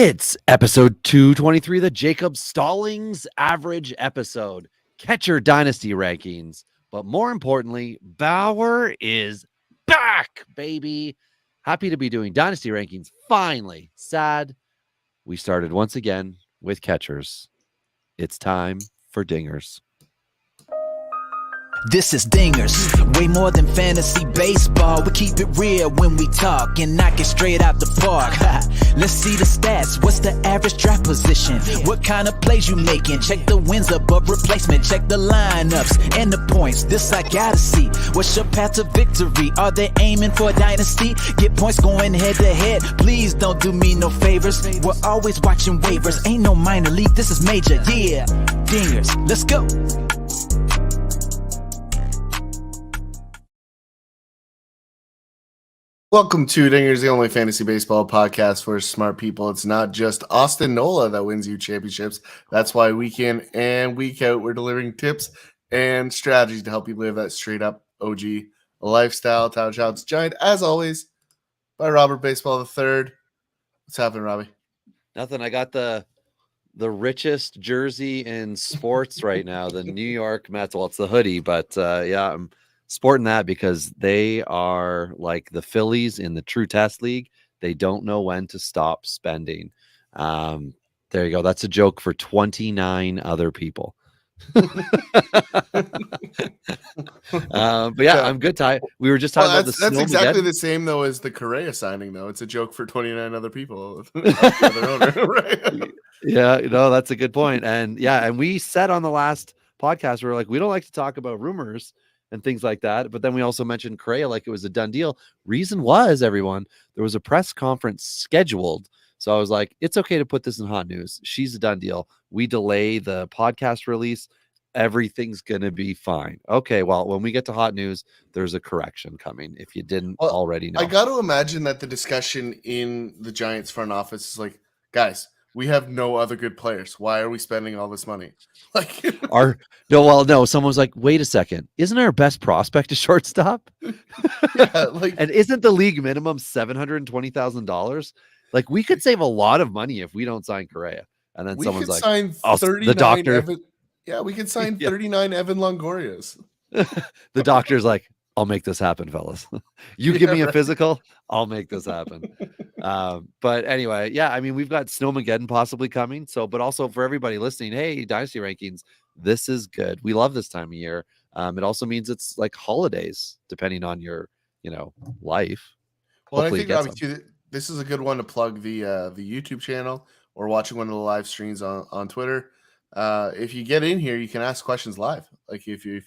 It's episode 223, the Jacob Stallings average episode, catcher dynasty rankings. But more importantly, Bauer is back, baby. Happy to be doing dynasty rankings. Finally, sad we started once again with catchers. It's time for dingers. This is Dingers, way more than fantasy baseball. We keep it real when we talk and knock it straight out the park. Let's see the stats, what's the average draft position? What kind of plays you making? Check the wins above replacement, check the lineups and the points. This I gotta see, what's your path to victory? Are they aiming for a dynasty? Get points going head to head, please don't do me no favors. We're always watching waivers, ain't no minor league, this is major, yeah. Dingers, let's go. Welcome to Dingers, the only fantasy baseball podcast for smart people. It's not just Austin Nola that wins you championships. That's why week in and week out, we're delivering tips and strategies to help you live that straight up OG lifestyle. Town Shouts joined, as always, by Robert Baseball III. What's happening, Robbie? Nothing. I got the richest jersey in sports right now, the New York Mets. Well, it's the hoodie, but yeah, I'm sporting that because they are like the Phillies in the True Test League. They don't know when to stop spending. There you go. That's a joke for 29 other people. But yeah, I'm good. Ty, we were just talking about the that's exactly the same though as the Correa signing. Though it's a joke for 29 other people. Right? Yeah, no, that's a good point. And yeah, and we said on the last podcast, we were like, we don't like to talk about rumors and things like that. But then we also mentioned Correa like it was a done deal. Reason was, everyone, there was a press conference scheduled. So I was like, it's okay to put this in hot news. She's a done deal. We delay the podcast release. Everything's going to be fine. Okay, well, when we get to hot news, there's a correction coming if you didn't already know. I got to imagine that the discussion in the Giants front office is like, guys, we have no other good players. Why are we spending all this money? Like, no. Someone's like, wait a second, isn't our best prospect a shortstop? Yeah, like, and isn't the league minimum $720,000? Like, we could save a lot of money if we don't sign Correa. And then someone's like, sign 39 the doctor. We could sign 39 Evan Longorias. The doctor's like, I'll make this happen, fellas. You give me a physical, I'll make this happen. But anyway, yeah, I mean, we've got Snowmageddon possibly coming. So, but also for everybody listening, hey, Dynasty Rankings, this is good. We love this time of year. It also means it's like holidays, depending on your, life. Well, I think Robbie, this is a good one to plug the YouTube channel or watching one of the live streams on Twitter. If you get in here, you can ask questions live. Like if you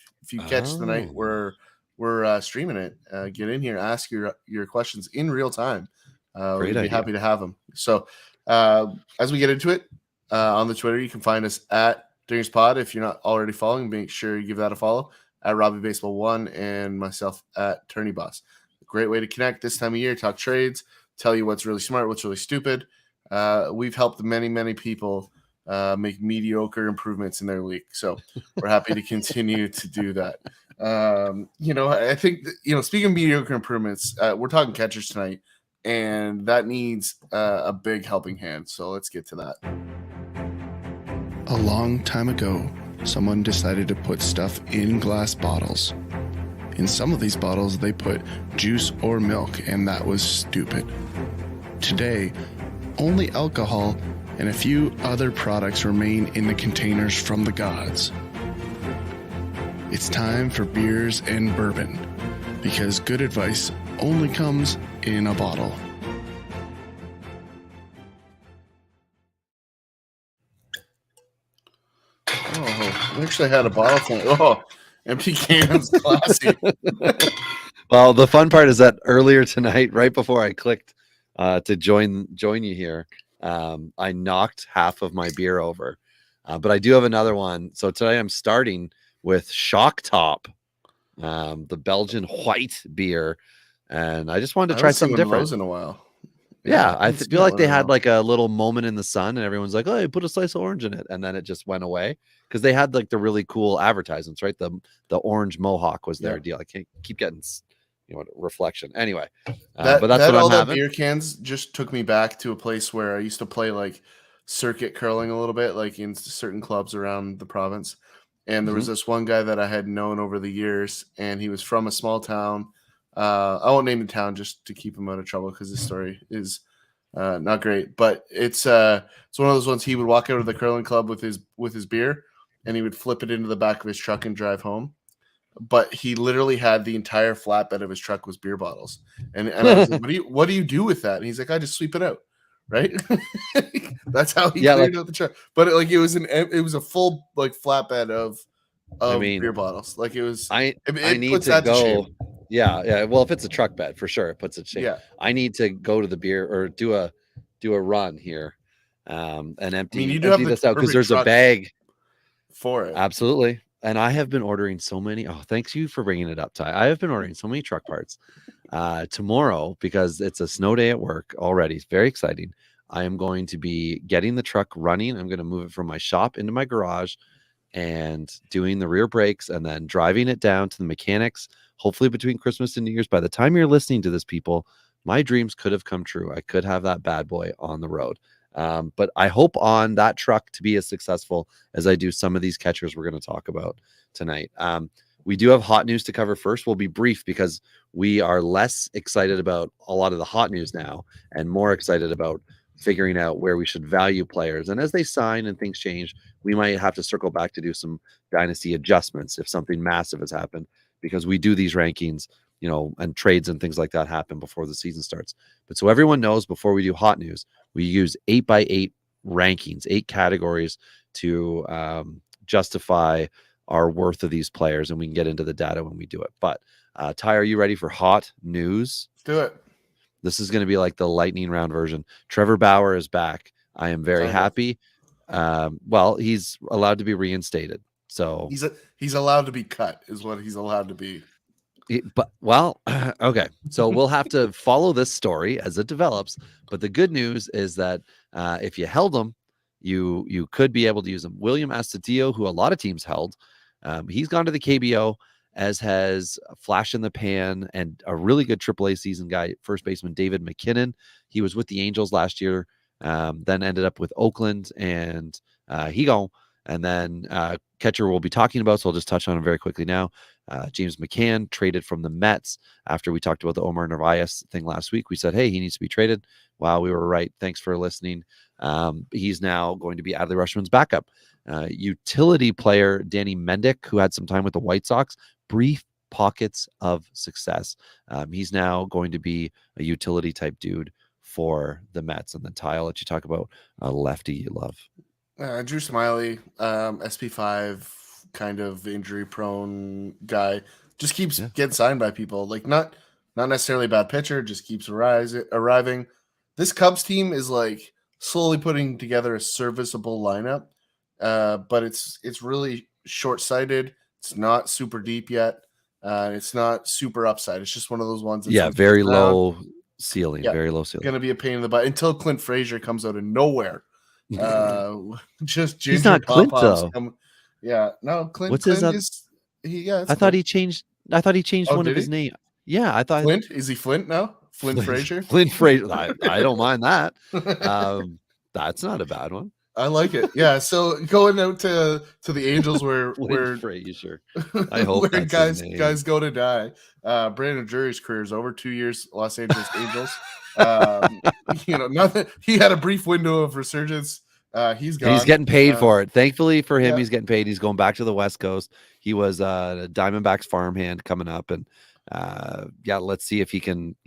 catch the night we're streaming it, get in here, ask your questions in real time. We'd be happy to have them. So as we get into it, on the Twitter, you can find us at Dingers Pod. If you're not already following, make sure you give that a follow, at Robbie Baseball 1 and myself at Tourney Boss. A great way to connect this time of year, talk trades, tell you what's really smart, what's really stupid. We've helped many people make mediocre improvements in their league. So we're happy to continue to do that. I think, speaking of mediocre improvements, we're talking catchers tonight, and that needs a big helping hand. So let's get to that. A long time ago, someone decided to put stuff in glass bottles. In some of these bottles, they put juice or milk, and that was stupid. Today, only alcohol and a few other products remain in the containers from the gods. It's time for beers and bourbon, because good advice only comes in a bottle. Oh, we actually had a bottle thing. Oh, empty cans, classy. Well, the fun part is that earlier tonight, right before I clicked to join you here, I knocked half of my beer over, but I do have another one. So today I'm starting with Shock Top, the Belgian white beer, and I just wanted to try something different. In a while. Yeah, I feel like they had like a little moment in the sun, and everyone's like, "Oh, you put a slice of orange in it," and then it just went away because they had like the really cool advertisements, right? The orange mohawk was their deal. I can't keep getting reflection. Anyway, That but that's that what all I'm that having. beer cans just took me back to a place where I used to play like circuit curling a little bit, like in certain clubs around the province. And there was Mhm. this one guy that I had known over the years, and he was from a small town. I won't name the town just to keep him out of trouble because his story is not great. But it's one of those ones. He would walk out of the curling club with his beer, and he would flip it into the back of his truck and drive home. But he literally had the entire flatbed of his truck was beer bottles. And I was like, what do you do with that? And he's like, I just sweep it out. Right. That's how he Yeah, cleared out the truck. But it was a full like flatbed of I mean, beer bottles. Like it was I it need puts to that to go. shame. Yeah. Well, if it's a truck bed, for sure, it puts it shame. Yeah. I need to go to the beer or do a run here, and empty you do have the this out because perfect there's a truck bag. for it. Absolutely. And I have been ordering so many. Oh, thanks you for bringing it up, Ty. I have been ordering so many truck parts. Tomorrow, because it's a snow day at work already. It's very exciting. I am going to be getting the truck running. I'm going to move it from my shop into my garage and doing the rear brakes and then driving it down to the mechanics, hopefully between Christmas and New Year's. By the time you're listening to this, people, my dreams could have come true. I could have that bad boy on the road. But I hope on that truck to be as successful as I do some of these catchers we're going to talk about tonight. We do have hot news to cover first. We'll be brief because we are less excited about a lot of the hot news now and more excited about figuring out where we should value players. And as they sign and things change, we might have to circle back to do some dynasty adjustments if something massive has happened, because we do these rankings, and trades and things like that happen before the season starts. But so everyone knows, before we do hot news, we use 8x8 rankings, 8 categories to justify our worth of these players, and we can get into the data when we do it. But Ty, are you ready for hot news? Let's do it. This is going to be like the lightning round version. Trevor Bauer is back. I am very happy. Well, he's allowed to be reinstated. So he's allowed to be cut is what he's allowed to be. Okay. So we'll have to follow this story as it develops. But the good news is that if you held him, you could be able to use him. William Astudillo, who a lot of teams held, he's gone to the KBO, as has flash in the pan and a really good AAA season guy, first baseman David McKinnon. He was with the Angels last year, then ended up with Oakland, and he gone. And then catcher we'll be talking about, so I'll just touch on him very quickly now. James McCann traded from the Mets after we talked about the Omar Narvaez thing last week. We said, hey, he needs to be traded. Wow, we were right. Thanks for listening. He's now going to be Adley Rutschman's backup. Utility player Danny Mendick, who had some time with the White Sox, brief pockets of success. He's now going to be a utility type dude for the Mets. And then Ty, I'll let you talk about a lefty you love. Drew Smiley, SP5 kind of injury prone guy, just keeps getting signed by people. Like not necessarily a bad pitcher, just keeps arriving. This Cubs team is like slowly putting together a serviceable lineup, but it's really short-sighted. It's not super deep yet. It's not super upside. It's just one of those ones. Very low ceiling. Very low ceiling. Going to be a pain in the butt until Clint Frazier comes out of nowhere. Just he's not Clint though. Clint. What's his other? I thought he changed one of his name. Yeah, I thought Flint. Is he Flint now? Flint Frazier. Flint Frazier. I don't mind that. That's not a bad one. I like it. Yeah. So going out to the Angels where Frazier. I hope where guys go to die. Brandon Drury's career is over. 2 years, Los Angeles Angels. Nothing. He had a brief window of resurgence. He's gone. He's getting paid for it. Thankfully for him, he's getting paid. He's going back to the West Coast. He was a Diamondbacks farmhand coming up, and let's see if he can,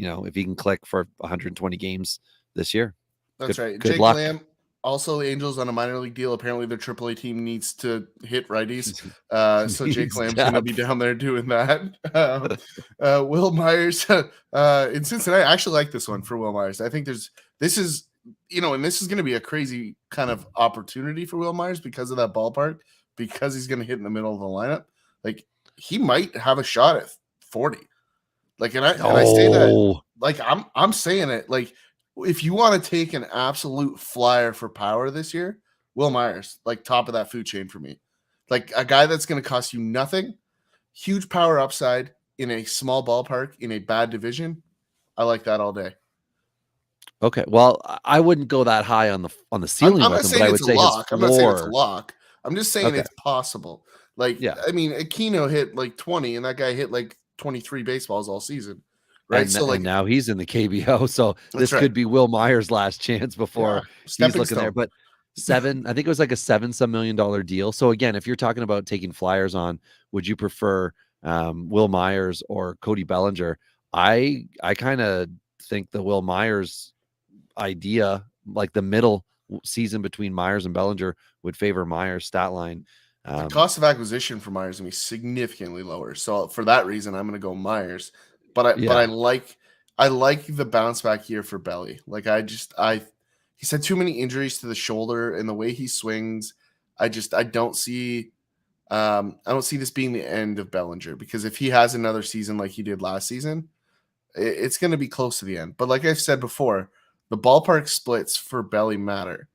click for 120 games this year. That's right. Good Jake luck. Lamb, also Angels on a minor league deal. Apparently their AAA team needs to hit righties. So Jake Lamb's going to be down there doing that. Will Myers in Cincinnati. I actually like this one for Will Myers. I think this is going to be a crazy kind of opportunity for Will Myers because of that ballpark, because he's going to hit in the middle of the lineup. Like he might have a shot at 40. Like, and I say that, like, I'm saying it, like, if you want to take an absolute flyer for power this year, Will Myers, like top of that food chain for me. Like a guy that's going to cost you nothing, huge power upside, in a small ballpark in a bad division, I like that all day. Okay, well, I wouldn't go that high on the ceiling I'm with not him, but saying I would it's a say his lock. I'm not saying it's a floor. lock. I'm just saying Okay. it's possible. Like, Yeah. I mean, Aquino hit like 20, and that guy hit like 23 baseballs all season, right? And So, and like, now he's in the KBO, so that's this right. could be Will Myers' last chance before Yeah, he's stepping looking there. stone. But I think it was like a $7 million deal. So again, if you're talking about taking flyers on, would you prefer Will Myers or Cody Bellinger? I kind of think the Will Myers idea, like the middle season between Myers and Bellinger, would favor Myers' stat line. The cost of acquisition for Myers is gonna be significantly lower. So for that reason, I'm gonna go Myers. But I like the bounce back here for Belly. Like he's had too many injuries to the shoulder and the way he swings. I don't see this being the end of Bellinger, because if he has another season like he did last season, it's going to be close to the end. But like I've said before, the ballpark splits for Belly matter,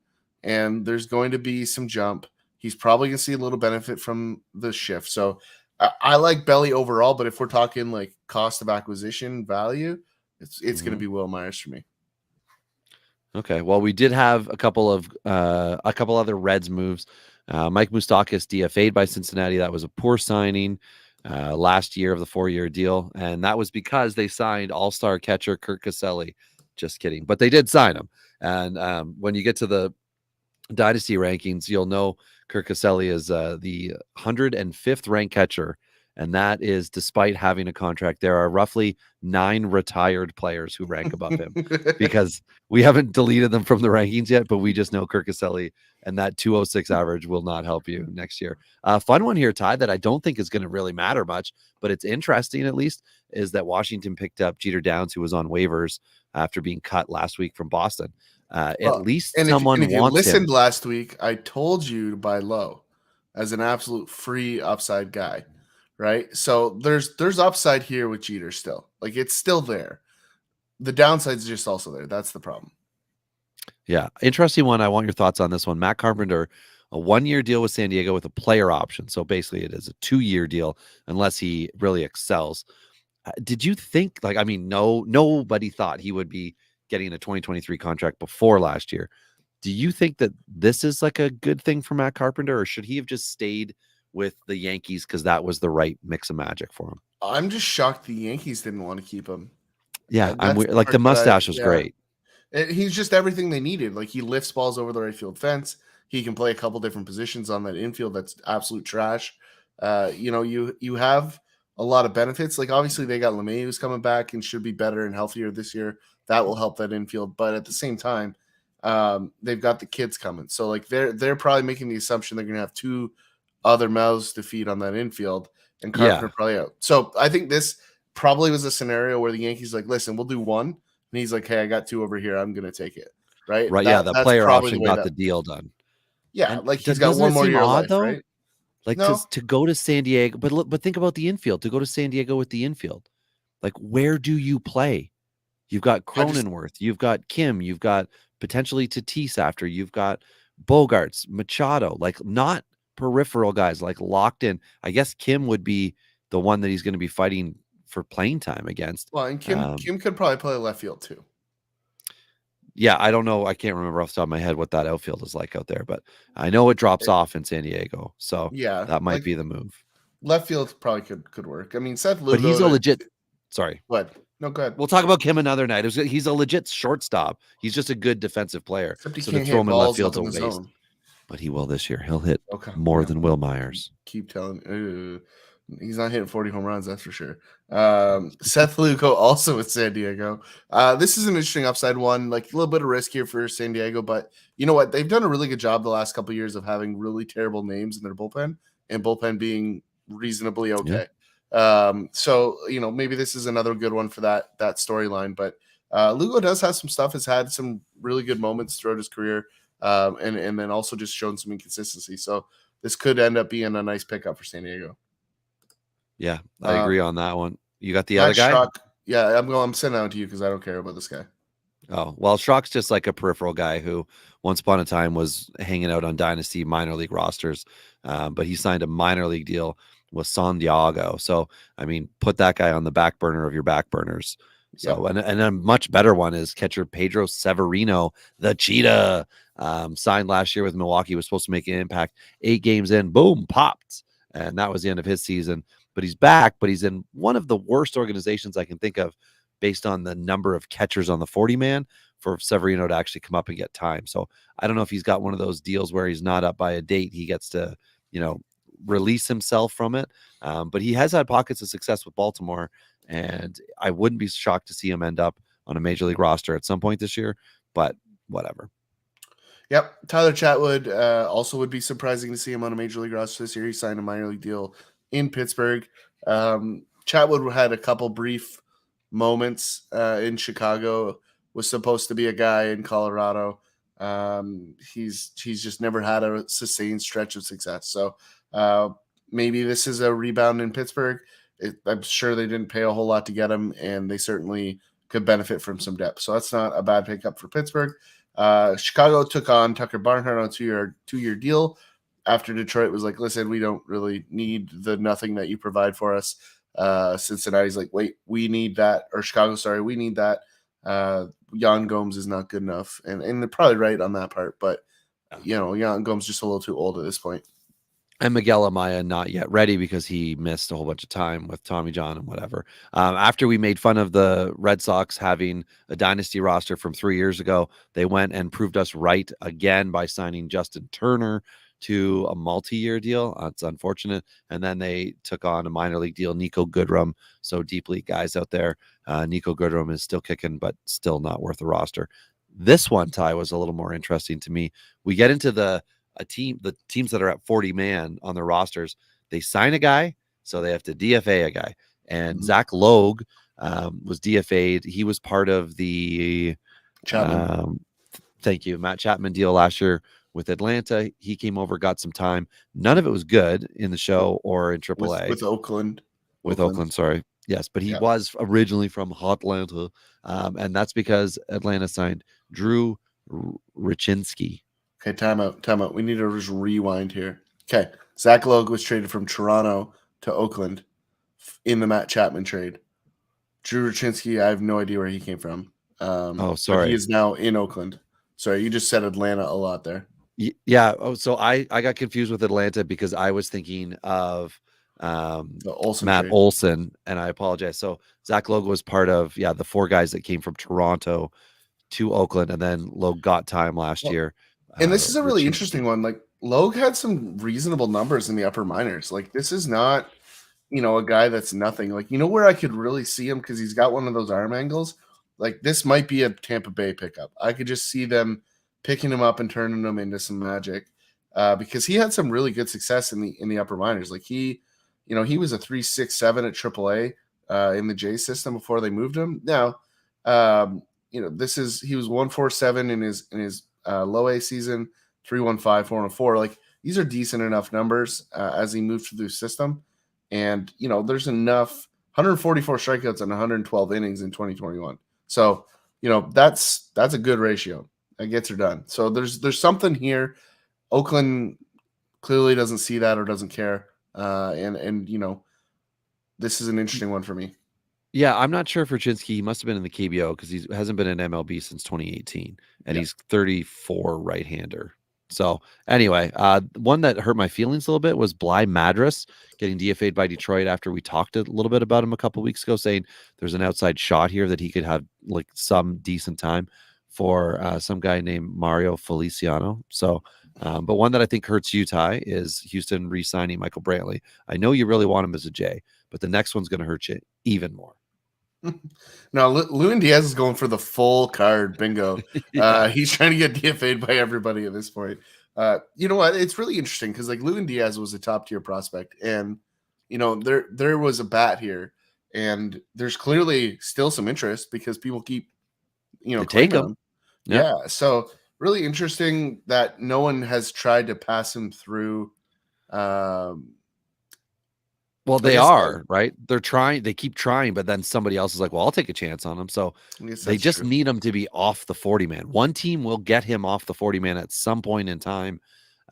and there's going to be some jump. He's probably going to see a little benefit from the shift. So I like Belly overall, but if we're talking like cost of acquisition value, it's going to be Will Myers for me. Okay. Well, we did have a couple other Reds moves. Mike Moustakas DFA'd by Cincinnati. That was a poor signing last year of the 4-year deal, and that was because they signed all-star catcher Kurt Caselli. Just kidding, but they did sign him. And when you get to the dynasty rankings, you'll know Kurt Caselli is the 105th ranked catcher, and that is despite having a contract. There are roughly 9 retired players who rank above him because we haven't deleted them from the rankings yet, but we just know Kurt Caselli, and that 206 average will not help you next year. Fun one here, Ty, that I don't think is going to really matter much, but it's interesting at least, is that Washington picked up Jeter Downs, who was on waivers after being cut last week from Boston. At least someone if you wants listened him. last week, I told you to buy low as an absolute free upside guy, right? So there's upside here with Jeter still. Like, it's still there. The downside's just also there. That's the problem. Yeah. Interesting one. I want your thoughts on this one. Matt Carpenter, a 1-year deal with San Diego with a player option. So basically it is a 2-year deal unless he really excels. Did you think, like, I mean, nobody thought he would be getting a 2023 contract before last year. Do you think that this is like a good thing for Matt Carpenter, or should he have just stayed with the Yankees because that was the right mix of magic for him? I'm just shocked the Yankees didn't want to keep him. Yeah, like the mustache was great. He's just everything they needed. Like, he lifts balls over the right field fence. He can play a couple different positions on that infield. That's absolute trash. You have a lot of benefits. Like, obviously they got LeMay, who's coming back and should be better and healthier this year. That will help that infield. But at the same time, they've got the kids coming. So like they're probably making the assumption they're going to have 2 other mouths to feed on that infield, and Carpenter probably out. So I think this probably was a scenario where the Yankees like, listen, we'll do 1. And he's like, hey, I got 2 over here. I'm going to take it. Right. Right. The player option got the deal done. Yeah. And like, he's got 1 more year of life, right? Like, to go to San Diego, but think about the infield, to go to San Diego with the infield. Like, where do you play? You've got Cronenworth, you've got Kim, you've got potentially Tatis after, you've got Bogarts, Machado, like not peripheral guys, like locked in. I guess Kim would be the one that he's going to be fighting for playing time against. Well, and Kim could probably play left field too. Yeah, I don't know. I can't remember off the top of my head what that outfield is like out there, but I know it drops off in San Diego. So yeah, that might be the move. Left field probably could work. I mean, Seth Lugo, but he's a legit. Sorry. What? No, go ahead. We'll talk about Kim another night. He's a legit shortstop. He's just a good defensive player. Except he so can't to throw him in left field field's a waste. But he will this year. He'll hit more than Will Myers. Keep telling. He's not hitting 40 home runs, that's for sure. Seth Lugo also with San Diego. This is an interesting upside one, like a little bit of risk here for San Diego, but you know what? They've done a really good job the last couple of years of having really terrible names in their bullpen, and bullpen being reasonably okay. So maybe this is another good one for that storyline. But Lugo does have some stuff. Has had some really good moments throughout his career, and then also just shown some inconsistency. So this could end up being a nice pickup for San Diego. Yeah, I agree on that one. You got the other guy? Schrock. Yeah, I'm sending that one to you because I don't care about this guy. Oh, well, Schrock's just like a peripheral guy who once upon a time was hanging out on Dynasty minor league rosters, but he signed a minor league deal was Santiago. So, I mean, put that guy on the back burner of your back burners. So, and a much better one is catcher Pedro Severino, the Cheetah, signed last year with Milwaukee, was supposed to make an impact. 8 games in, boom, popped. And that was the end of his season. But he's back, but he's in one of the worst organizations I can think of based on the number of catchers on the 40-man for Severino to actually come up and get time. So I don't know if he's got one of those deals where he's not up by a date. He gets to, release himself from it. But he has had pockets of success with Baltimore, and I wouldn't be shocked to see him end up on a major league roster at some point this year, but whatever. Yep. Tyler Chatwood also would be surprising to see him on a major league roster this year. He signed a minor league deal in Pittsburgh. Chatwood had a couple brief moments in Chicago, was supposed to be a guy in Colorado. He's just never had a sustained stretch of success. So maybe this is a rebound in Pittsburgh. I'm sure they didn't pay a whole lot to get him, and they certainly could benefit from some depth. So that's not a bad pickup for Pittsburgh. Chicago took on Tucker Barnhart on a two-year deal after Detroit was like, listen, we don't really need the nothing that you provide for us. Cincinnati's like, wait, we need that. Or Chicago, sorry, we need that. Jan Gomes is not good enough. And they're probably right on that part. But, Jan Gomes just a little too old at this point. And Miguel Amaya not yet ready because he missed a whole bunch of time with Tommy John and whatever. After we made fun of the Red Sox having a dynasty roster from 3 years ago, they went and proved us right again by signing Justin Turner to a multi-year deal. It's unfortunate. And then they took on a minor league deal, Nico Goodrum. So deep league guys out there. Nico Goodrum is still kicking, but still not worth a roster. This one, Ty, was a little more interesting to me. We get into the teams that are at 40-man on their rosters, they sign a guy, so they have to DFA a guy. And Zach Logue was DFA'd. He was part of the thank you, Matt Chapman deal last year with Atlanta. He came over, got some time. None of it was good in the show or in AAA. With Oakland. With Oakland, sorry. Yes, but he was originally from Atlanta. And that's because Atlanta signed Drew Richinski. Okay, time out. We need to just rewind here. Okay, Zach Logue was traded from Toronto to Oakland in the Matt Chapman trade. Drew Richinski, I have no idea where he came from. Sorry. He is now in Oakland. Sorry, you just said Atlanta a lot there. Yeah. Oh, so I got confused with Atlanta because I was thinking of the Olsen Matt trade. Olson, and I apologize. So Zach Logue was part of the 4 guys that came from Toronto to Oakland, and then Logue got time last year. And this is a really interesting one. Like, Logue had some reasonable numbers in the upper minors. Like, this is not, a guy that's nothing. Like, where I could really see him because he's got one of those arm angles. Like, this might be a Tampa Bay pickup. I could just see them picking him up and turning him into some magic because he had some really good success in the upper minors. Like, he was a 3.67 at AAA in the J system before they moved him. Now, he was 1.47 in his low A season, 3.15, 4.04. Like, these are decent enough numbers as he moved through the system. And, there's enough 144 strikeouts and 112 innings in 2021. So, that's a good ratio. That gets her done. So there's something here. Oakland clearly doesn't see that or doesn't care. And this is an interesting one for me. Yeah, I'm not sure for Chinsky. He must have been in the KBO because he hasn't been in MLB since 2018, and he's 34 right-hander. So anyway, one that hurt my feelings a little bit was Bly Madras getting DFA'd by Detroit after we talked a little bit about him a couple of weeks ago, saying there's an outside shot here that he could have like some decent time for some guy named Mario Feliciano. So, but one that I think hurts you, Ty, is Houston re-signing Michael Brantley. I know you really want him as a J, but the next one's going to hurt you even more. No, Lewin Diaz is going for the full card bingo. He's trying to get DFA'd by everybody at this point. You know what? It's really interesting because like Lewin Diaz was a top tier prospect, and there was a bat here, and there's clearly still some interest because people keep take him. Yeah. So really interesting that no one has tried to pass him through. Well, they are, right? They're trying. They keep trying, but then somebody else is like, well, I'll take a chance on him. So they just need him to be off the 40-man. One team will get him off the 40-man at some point in time.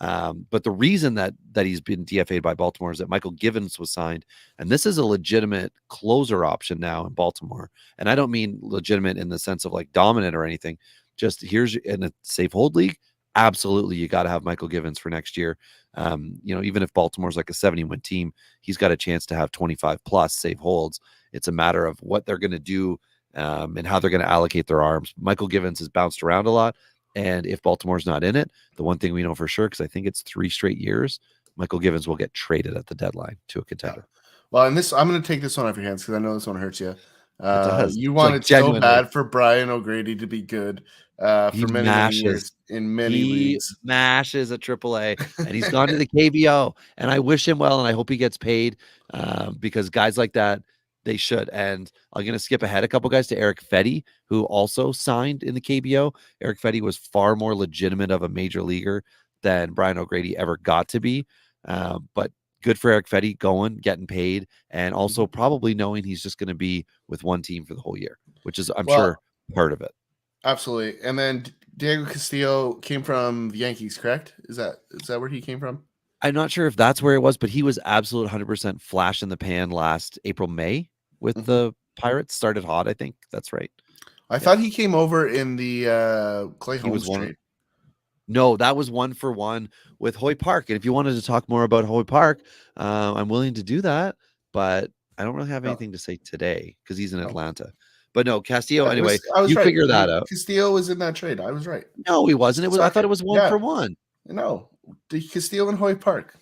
But the reason that he's been DFA'd by Baltimore is that Michael Givens was signed, and this is a legitimate closer option now in Baltimore. And I don't mean legitimate in the sense of like dominant or anything. Just here's in a safe hold league. Absolutely, you got to have Michael Givens for next year. Even if Baltimore's like a 70-win team, he's got a chance to have 25 plus safe holds. It's a matter of what they're going to do and how they're going to allocate their arms. Michael Givens has bounced around a lot. And if Baltimore's not in it, the one thing we know for sure, because I think it's 3 straight years, Michael Givens will get traded at the deadline to a contender. Well, and I'm going to take this one off your hands because I know this one hurts you. Does. You wanted so bad for Brian O'Grady to be good for many years in many leagues. He smashes at AAA, and he's gone to the KBO. And I wish him well, and I hope he gets paid because guys like that, they should. And I'm going to skip ahead a couple guys to Eric Fetty, who also signed in the KBO. Eric Fetty was far more legitimate of a major leaguer than Brian O'Grady ever got to be. But good for Eric Fetty going, getting paid, and also probably knowing he's just going to be with one team for the whole year, which is, I'm sure, part of it. Absolutely. And then Diego Castillo came from the Yankees, correct? Is that where he came from? I'm not sure if that's where it was, but he was absolute 100% flash in the pan last April, May with the Pirates. Started hot, I think. That's right. I thought he came over in the Clay Holmes trade. No, that was 1-for-1 with Hoy Park. And if you wanted to talk more about Hoy Park, I'm willing to do that. But I don't really have anything to say today because he's in Atlanta. But no, Castillo, anyway, you right. Figure that out. Castillo was in that trade. I was right. No, he wasn't. I thought it was 1-for-1. No, Castillo and Hoy Park.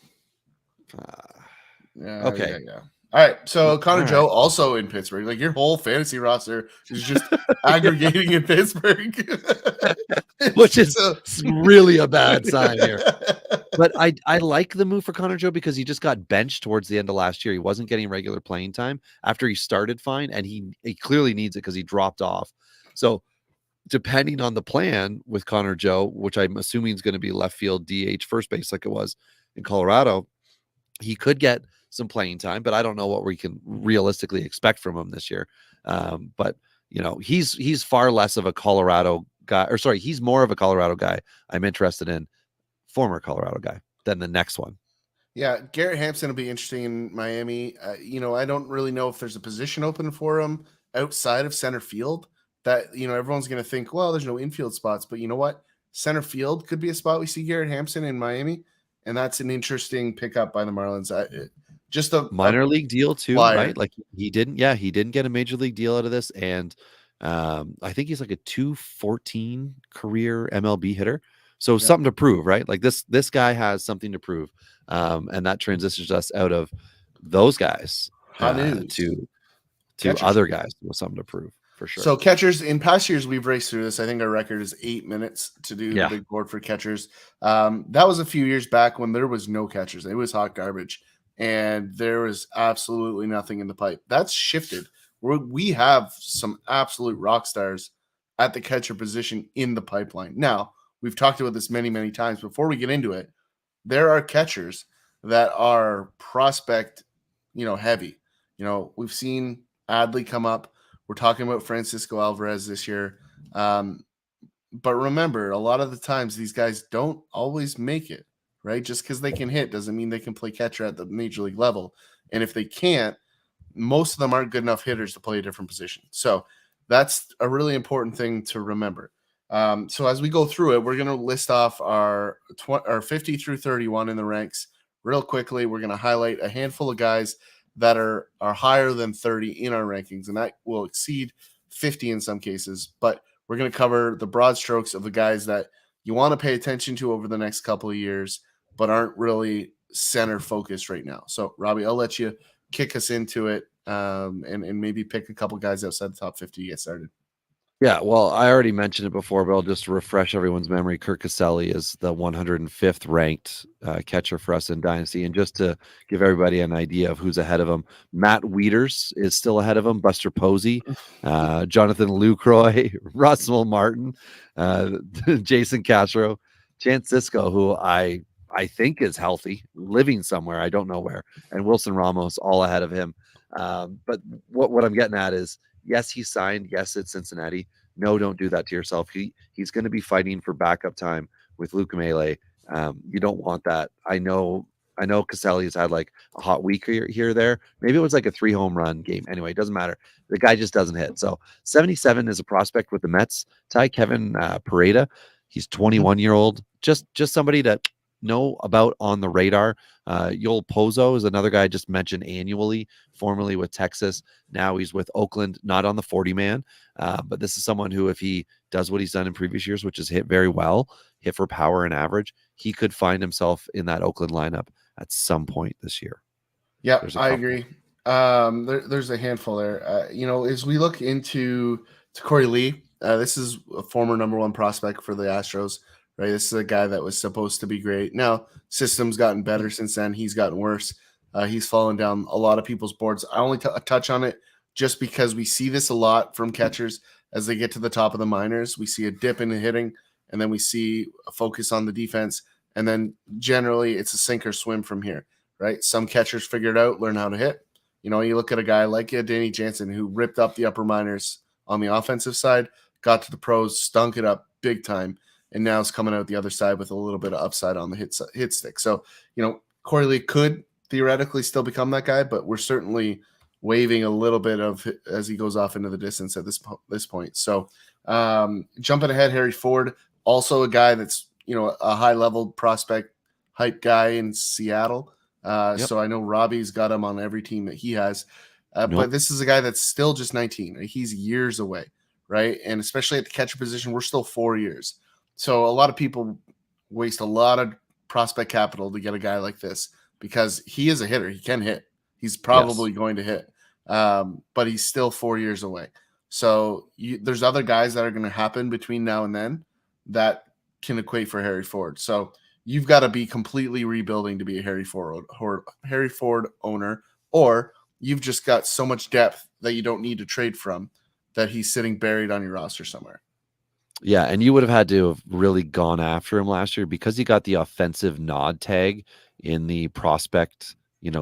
Okay. Yeah. All right. So Connor Joe also in Pittsburgh. Like your whole fantasy roster is just aggregating in Pittsburgh, which is really a bad sign here. But I like the move for Connor Joe because he just got benched towards the end of last year. He wasn't getting regular playing time after he started fine, and he clearly needs it because he dropped off. So depending on the plan with Connor Joe, which I'm assuming is going to be left field DH first base like it was in Colorado, he could get some playing time, but I don't know what we can realistically expect from him this year. But he's far less of a Colorado guy, or sorry, he's more of a Colorado guy I'm interested in, former Colorado guy, than the next one. Yeah, Garrett Hampson will be interesting in Miami. I don't really know if there's a position open for him outside of center field that, everyone's going to think, well, there's no infield spots, but you know what? Center field could be a spot we see Garrett Hampson in Miami, and that's an interesting pickup by the Marlins. Just a minor league deal too, right? Like he didn't get a major league deal out of this. And I think he's like a 214 career MLB hitter. So something to prove, right? Like this to has something to prove. And that transitions us out of those guys to other guys with something to prove for sure. So catchers, in past years, we've raced through this. I think our record is 8 minutes to do the big board for catchers. That was a few years back when there was no catchers. It was hot garbage. And there was absolutely nothing in the pipe. That's shifted. We have some absolute rock stars at the catcher position in the pipeline. Now, we've talked about this many, many times. Before we get into it, there are catchers that are prospect, heavy. We've seen Adley come up. We're talking about Francisco Alvarez this year. But remember, a lot of the times these guys don't always make it. Right? Just because they can hit doesn't mean they can play catcher at the major league level. And if they can't, most of them aren't good enough hitters to play a different position. So that's a really important thing to remember. So as we go through it, we're going to list off our 50 through 31 in the ranks real quickly. We're going to highlight a handful of guys that are higher than 30 in our rankings, and that will exceed 50 in some cases. But we're going to cover the broad strokes of the guys that you want to pay attention to over the next couple of years, but aren't really center focused right now. So, Robbie, I'll let you kick us into it and maybe pick a couple guys outside the top 50 to get started. Yeah, well, I already mentioned it before, but I'll just refresh everyone's memory. Kirk Caselli is the 105th ranked catcher for us in Dynasty. And just to give everybody an idea of who's ahead of him, Matt Wieters is still ahead of him, Buster Posey, Jonathan Lucroy, Russell Martin, Jason Castro, Chance Cisco, who I think is healthy, living somewhere, I don't know where, and Wilson Ramos all ahead of him. But what I'm getting at is, yes, he signed. Yes, it's Cincinnati. No, don't do that to yourself. He's going to be fighting for backup time with Luke Mele You don't want that. I know Caselli has had like a hot week here or there. Maybe it was like a 3 home run game. Anyway, it doesn't matter. The guy just doesn't hit. So 77 is a prospect with the Mets. Kevin Pareda. He's 21-year-old. Just somebody to know about on the radar. Yoel Pozo is another guy I just mentioned annually, formerly with Texas. Now he's with Oakland, not on the 40 man. But this is someone who, if he does what he's done in previous years, which is hit very well, hit for power and average, he could find himself in that Oakland lineup at some point this year. Yeah, I agree. There's a handful there. As we look into Corey Lee, this is a former number 1 prospect for the Astros, right? This is a guy that was supposed to be great. Now, system's gotten better since then. He's gotten worse. He's fallen down a lot of people's boards. I only touch on it just because we see this a lot from catchers as they get to the top of the minors. We see a dip in the hitting, and then we see a focus on the defense. And then generally it's a sink or swim from here, right? Some catchers figure it out, learn how to hit. You look at a guy like Danny Jansen, who ripped up the upper minors on the offensive side, got to the pros, stunk it up big time, and now is coming out the other side with a little bit of upside on the hit stick. So, Corey Lee could theoretically still become that guy, but we're certainly waving a little bit of as he goes off into the distance at this point. So jumping ahead, Harry Ford, also a guy that's, a high-level prospect hype guy in Seattle. So I know Robbie's got him on every team that he has. But this is a guy that's still just 19. He's years away, right? And especially at the catcher position, we're still 4 years. So a lot of people waste a lot of prospect capital to get a guy like this because he is a hitter. He can hit. He's probably going to hit. But he's still 4 years away. So there's other guys that are going to happen between now and then that can equate for Harry Ford. So you've got to be completely rebuilding to be a Harry Ford owner, or you've just got so much depth that you don't need to trade from that he's sitting buried on your roster somewhere. Yeah, and you would have had to have really gone after him last year because he got the offensive nod tag in the prospect,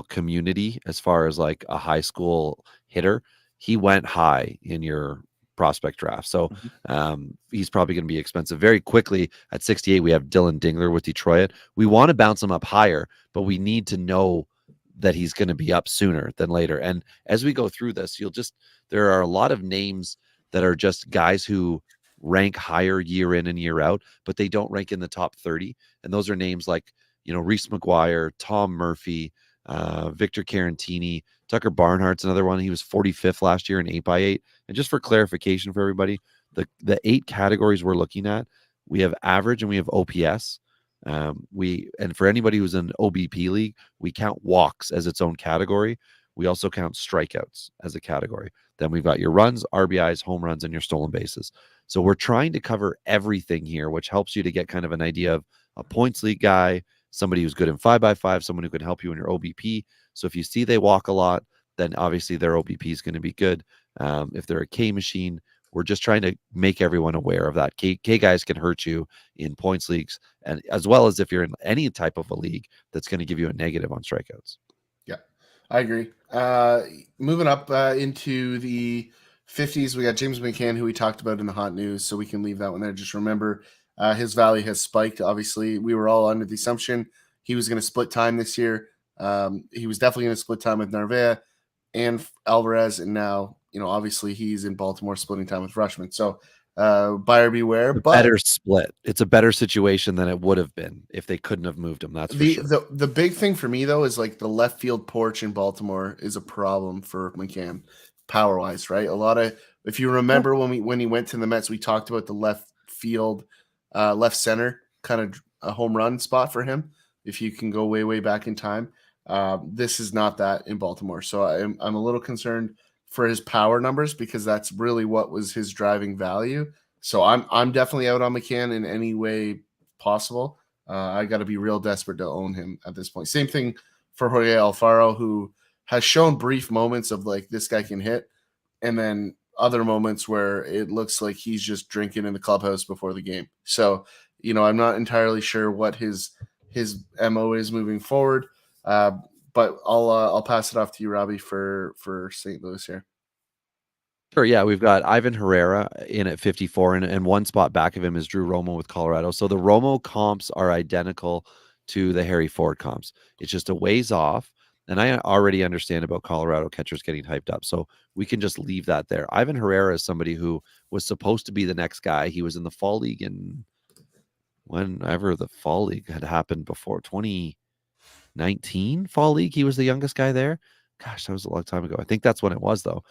community as far as like a high school hitter. He went high in your prospect draft. So he's probably going to be expensive. Very quickly at 68, we have Dylan Dingler with Detroit. We want to bounce him up higher, but we need to know that he's going to be up sooner than later. And as we go through this, there are a lot of names that are just guys who rank higher year in and year out, but they don't rank in the top 30. And those are names like, Reese McGuire, Tom Murphy, Victor Carantini, Tucker Barnhart's another one. He was 45th last year in 8x8. And just for clarification for everybody, the 8 categories we're looking at, we have average and we have OPS. And for anybody who's in OBP league, we count walks as its own category. We also count strikeouts as a category. Then we've got your runs, RBIs, home runs, and your stolen bases. So we're trying to cover everything here, which helps you to get kind of an idea of a points league guy, somebody who's good in 5x5, someone who can help you in your OBP. So if you see they walk a lot, then obviously their OBP is going to be good. If they're a K machine, we're just trying to make everyone aware of that. K guys can hurt you in points leagues, and as well as if you're in any type of a league that's going to give you a negative on strikeouts. Yeah, I agree. Moving up into the 50s, we got James McCann, who we talked about in the hot news, so we can leave that one there. Just remember, his value has spiked. Obviously, we were all under the assumption he was going to split time this year. He was definitely going to split time with Narvaez and Alvarez, and now, obviously he's in Baltimore splitting time with Rutschman. So buyer beware. But better split. It's a better situation than it would have been if they couldn't have moved him. That's for sure. The big thing for me, though, is like the left field porch in Baltimore is a problem for McCann power wise, right? If you remember when he went to the Mets, we talked about the left field, left center kind of a home run spot for him. If you can go way, way back in time, this is not that in Baltimore. So I'm a little concerned for his power numbers because that's really what was his driving value. So I'm definitely out on McCann in any way possible. I got to be real desperate to own him at this point. Same thing for Jorge Alfaro, who has shown brief moments of like this guy can hit, and then other moments where it looks like he's just drinking in the clubhouse before the game. So, I'm not entirely sure what his MO is moving forward. But I'll pass it off to you, Robbie, for St. Louis here. Sure, yeah, we've got Ivan Herrera in at 54, and one spot back of him is Drew Romo with Colorado. So the Romo comps are identical to the Harry Ford comps. It's just a ways off, and I already understand about Colorado catchers getting hyped up, so we can just leave that there. Ivan Herrera is somebody who was supposed to be the next guy. He was in the fall league in whenever the fall league had happened before 2019 fall league. He was the youngest guy there. Gosh, that was a long time ago. I think that's when it was though.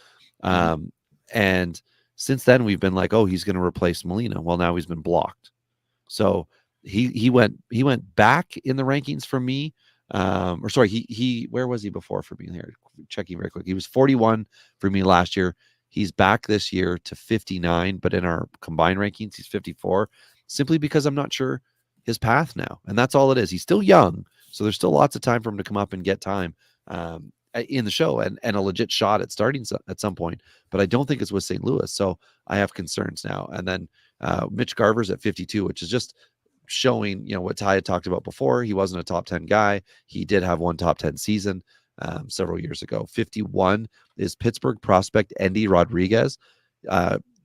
And since then we've been like, oh, he's going to replace Molina. Well, now he's been blocked. So he went back in the rankings from me. Or sorry, he where was he before for me here? Checking very quick. He was 41 for me last year. He's back this year to 59, but in our combined rankings, he's 54, simply because I'm not sure his path now. And that's all it is. He's still young, so there's still lots of time for him to come up and get time in the show and a legit shot at starting at some point. But I don't think it's with St. Louis. So I have concerns now. And then Mitch Garver's at 52, which is just showing, what Ty had talked about before. He wasn't a top 10 guy. He did have one top 10 season several years ago. 51 is Pittsburgh prospect Endy Rodriguez.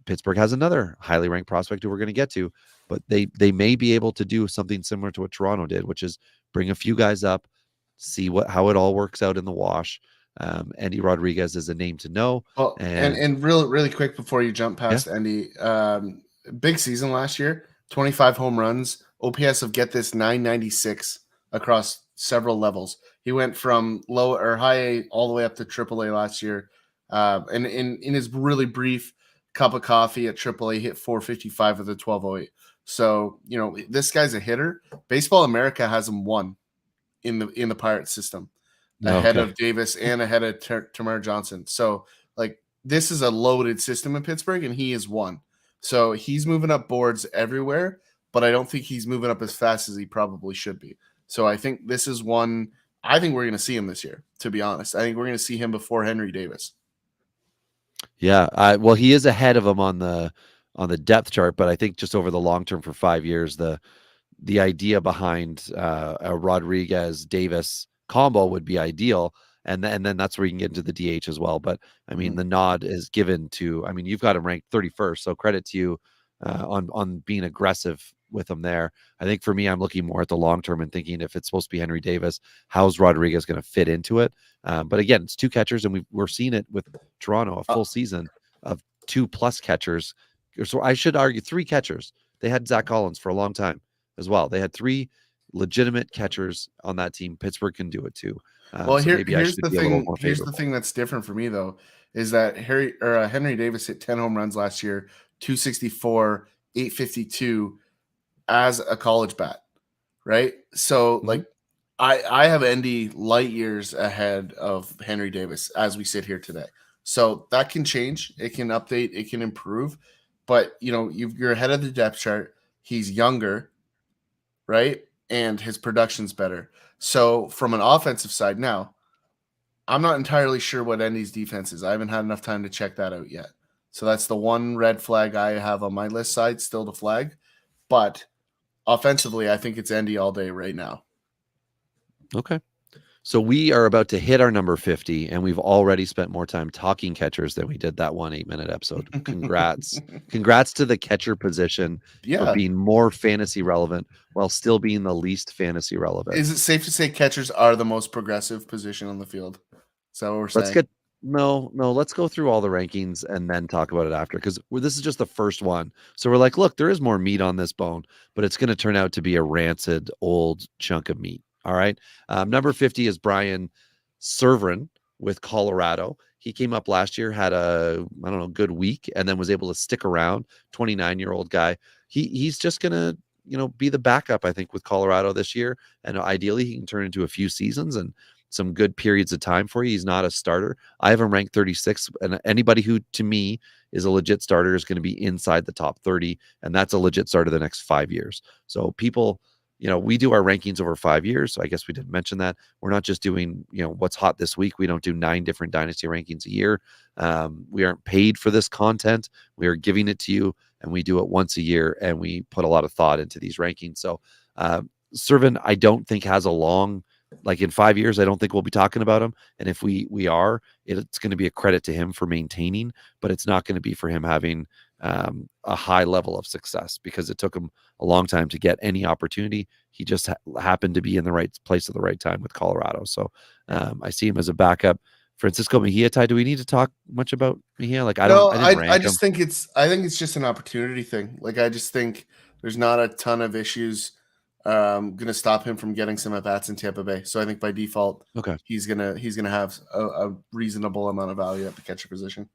Pittsburgh has another highly ranked prospect who we're going to get to, but they may be able to do something similar to what Toronto did, which is bring a few guys up, see how it all works out in the wash. Endy Rodriguez is a name to know. Well, and really quick before you jump past Endy, big season last year, 25 home runs, OPS of get this 996 across several levels. He went from low or high A all the way up to AAA last year. And in his really brief cup of coffee at AAA, hit 455 with a 1208. So, this guy's a hitter. Baseball America has him one in the Pirates system, ahead of Davis and ahead of Tamar Johnson. So, this is a loaded system in Pittsburgh, and he is one. So he's moving up boards everywhere, but I don't think he's moving up as fast as he probably should be. So I think this is one. I think we're going to see him this year, to be honest. I think we're going to see him before Henry Davis. Yeah. Well, he is ahead of him on the depth chart, but I think just over the long term for 5 years, the idea behind a Rodriguez Davis combo would be ideal. And then that's where you can get into the DH as well. But I mean, the nod is given to, you've got him ranked 31st. So credit to you on being aggressive with him there. I think for me, I'm looking more at the long term and thinking if it's supposed to be Henry Davis, how's Rodriguez going to fit into it? But again, it's two catchers, and we're seeing it with Toronto, a full season of 2+ catchers. So I should argue 3 catchers. They had Zach Collins for a long time as well. They had 3 legitimate catchers on that team. Pittsburgh can do it too. Well, here's the thing. Here's the thing that's different for me though, is that Henry Davis hit 10 home runs last year, 264, 852 as a college bat, right? So I have Endy light years ahead of Henry Davis as we sit here today. So that can change. It can update. It can improve. But you're ahead of the depth chart. He's younger, right? And his production's better. So from an offensive side now, I'm not entirely sure what Endy's defense is. I haven't had enough time to check that out yet. So that's the one red flag I have on my list side still to flag. But offensively, I think it's Endy all day right now. Okay. So we are about to hit our number 50, and we've already spent more time talking catchers than we did that 8-minute episode. Congrats. Congrats to the catcher position for being more fantasy relevant while still being the least fantasy relevant. Is it safe to say catchers are the most progressive position on the field? Is that what we're saying? Let's go through all the rankings and then talk about it after, because this is just the first one. So we're like, look, there is more meat on this bone, but it's going to turn out to be a rancid old chunk of meat. All right. Number 50 is Brian Serven with Colorado. He came up last year, had a, good week, and then was able to stick around. 29-year-old guy. He's just going to, be the backup, I think, with Colorado this year. And ideally he can turn into a few seasons and some good periods of time for you. He's not a starter. I have him ranked 36, and anybody who to me is a legit starter is going to be inside the top 30. And that's a legit starter the next 5 years. So people, we do our rankings over 5 years. So I guess we didn't mention that. We're not just doing, what's hot this week. We don't do 9 different dynasty rankings a year. We aren't paid for this content. We are giving it to you, and we do it once a year, and we put a lot of thought into these rankings. So Serven, I don't think has a long like in 5 years, I don't think we'll be talking about him. And if we are, it's going to be a credit to him for maintaining, but it's not going to be for him having a high level of success, because it took him a long time to get any opportunity. He just happened to be in the right place at the right time with Colorado. So I see him as a backup. Francisco Mejia, Ty, do we need to talk much about Mejia? Like, I just think it's just an opportunity thing. Like, I just think there's not a ton of issues going to stop him from getting some at bats in Tampa Bay. So I think by default, okay, he's gonna have a reasonable amount of value at the catcher position.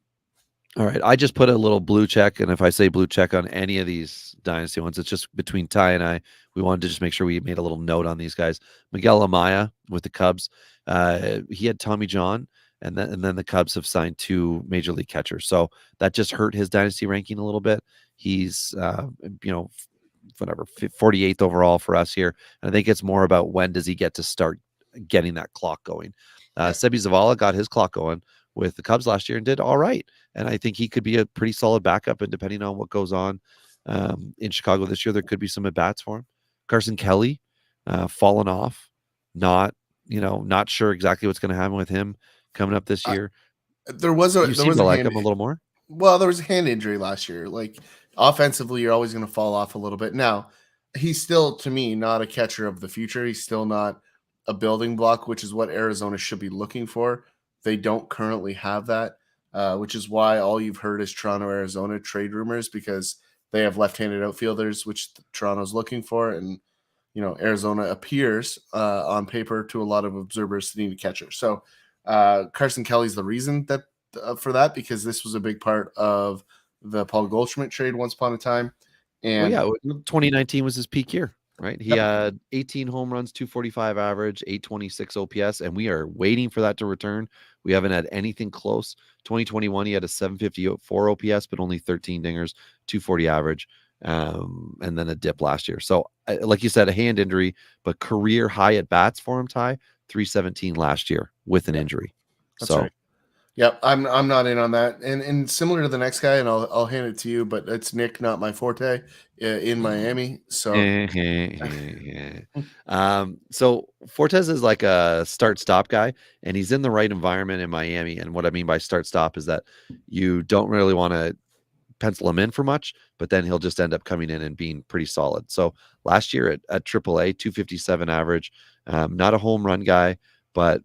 All right. I just put a little blue check. And if I say blue check on any of these dynasty ones, it's just between Ty and I. We wanted to just make sure we made a little note on these guys. Miguel Amaya with the Cubs. He had Tommy John, and then the Cubs have signed 2 major league catchers. So that just hurt his dynasty ranking a little bit. He's, whatever, 48th overall for us here. And I think it's more about when does he get to start getting that clock going. Sebi Zavala got his clock going with the Cubs last year and did all right. And I think he could be a pretty solid backup. And depending on what goes on in Chicago this year, there could be some at-bats for him. Carson Kelly, fallen off. Not sure exactly what's going to happen with him coming up this year. There was a him a little more. Well, there was a hand injury last year. Like, offensively, you're always going to fall off a little bit. Now, he's still, to me, not a catcher of the future. He's still not a building block, which is what Arizona should be looking for. They don't currently have that, which is why all you've heard is Toronto, Arizona trade rumors, because they have left-handed outfielders, which Toronto's looking for. And, Arizona appears on paper to a lot of observers to need a catcher. So Carson Kelly's the reason that for that, because this was a big part of the Paul Goldschmidt trade once upon a time. And 2019 was his peak year, right? He had 18 home runs, 245 average, 826 OPS, and we are waiting for that to return. We haven't had anything close. 2021, he had a 754 OPS, but only 13 dingers, 240 average, and then a dip last year. So, like you said, a hand injury, but career high at bats for him, Ty, 317 last year with an injury. That's right. Yep, I'm not in on that. And similar to the next guy, and I'll hand it to you, but it's Nick, not my forte, in Miami. So so Fortes is like a start-stop guy, and he's in the right environment in Miami. And what I mean by start-stop is that you don't really want to pencil him in for much, but then he'll just end up coming in and being pretty solid. So last year at AAA, 257 average, not a home run guy, but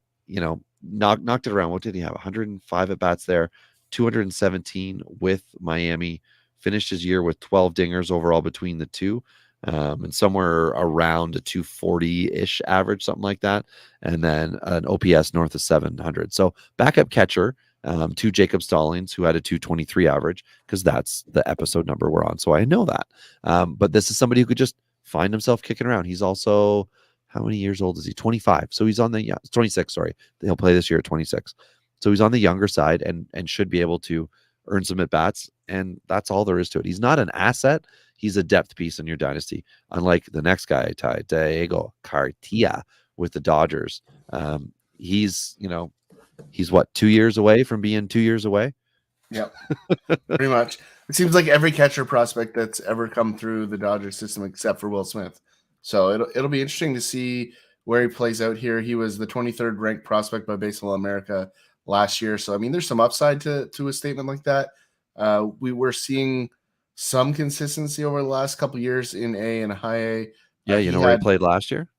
knocked it around. What did he have? 105 at bats there, 217 with Miami. Finished his year with 12 dingers overall between the two, and somewhere around a 240-ish average, something like that. And then an OPS north of 700. So backup catcher to Jacob Stallings, who had a 223 average, because that's the episode number we're on. So I know that. But this is somebody who could just find himself kicking around. He's also, how many years old is he? 25. So he's on the 26. Sorry, he'll play this year at 26. So he's on the younger side and should be able to earn some at bats. And that's all there is to it. He's not an asset. He's a depth piece in your dynasty. Unlike the next guy, Diego Cartilla with the Dodgers. He's what, 2 years away from being 2 years away? Yep, pretty much. It seems like every catcher prospect that's ever come through the Dodgers system, except for Will Smith. So it'll be interesting to see where he plays out here. He was the 23rd ranked prospect by Baseball America last year. So, I mean, there's some upside to a statement like that. We were seeing some consistency over the last couple of years in A and high A. Yeah, where he played last year?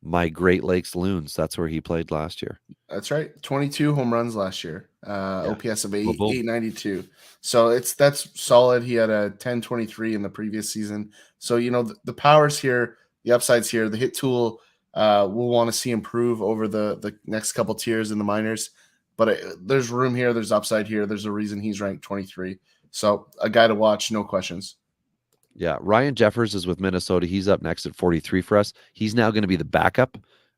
My Great Lakes Loons. That's where he played last year. That's right. 22 home runs last year. OPS of 892. So that's solid. He had a 1023 in the previous season. So, the powers here, the upsides here, the hit tool, we'll want to see improve over the next couple tiers in the minors. But there's room here. There's upside here. There's a reason he's ranked 23. So a guy to watch, no questions. Yeah, Ryan Jeffers is with Minnesota. He's up next at 43 for us. He's now going to be the backup.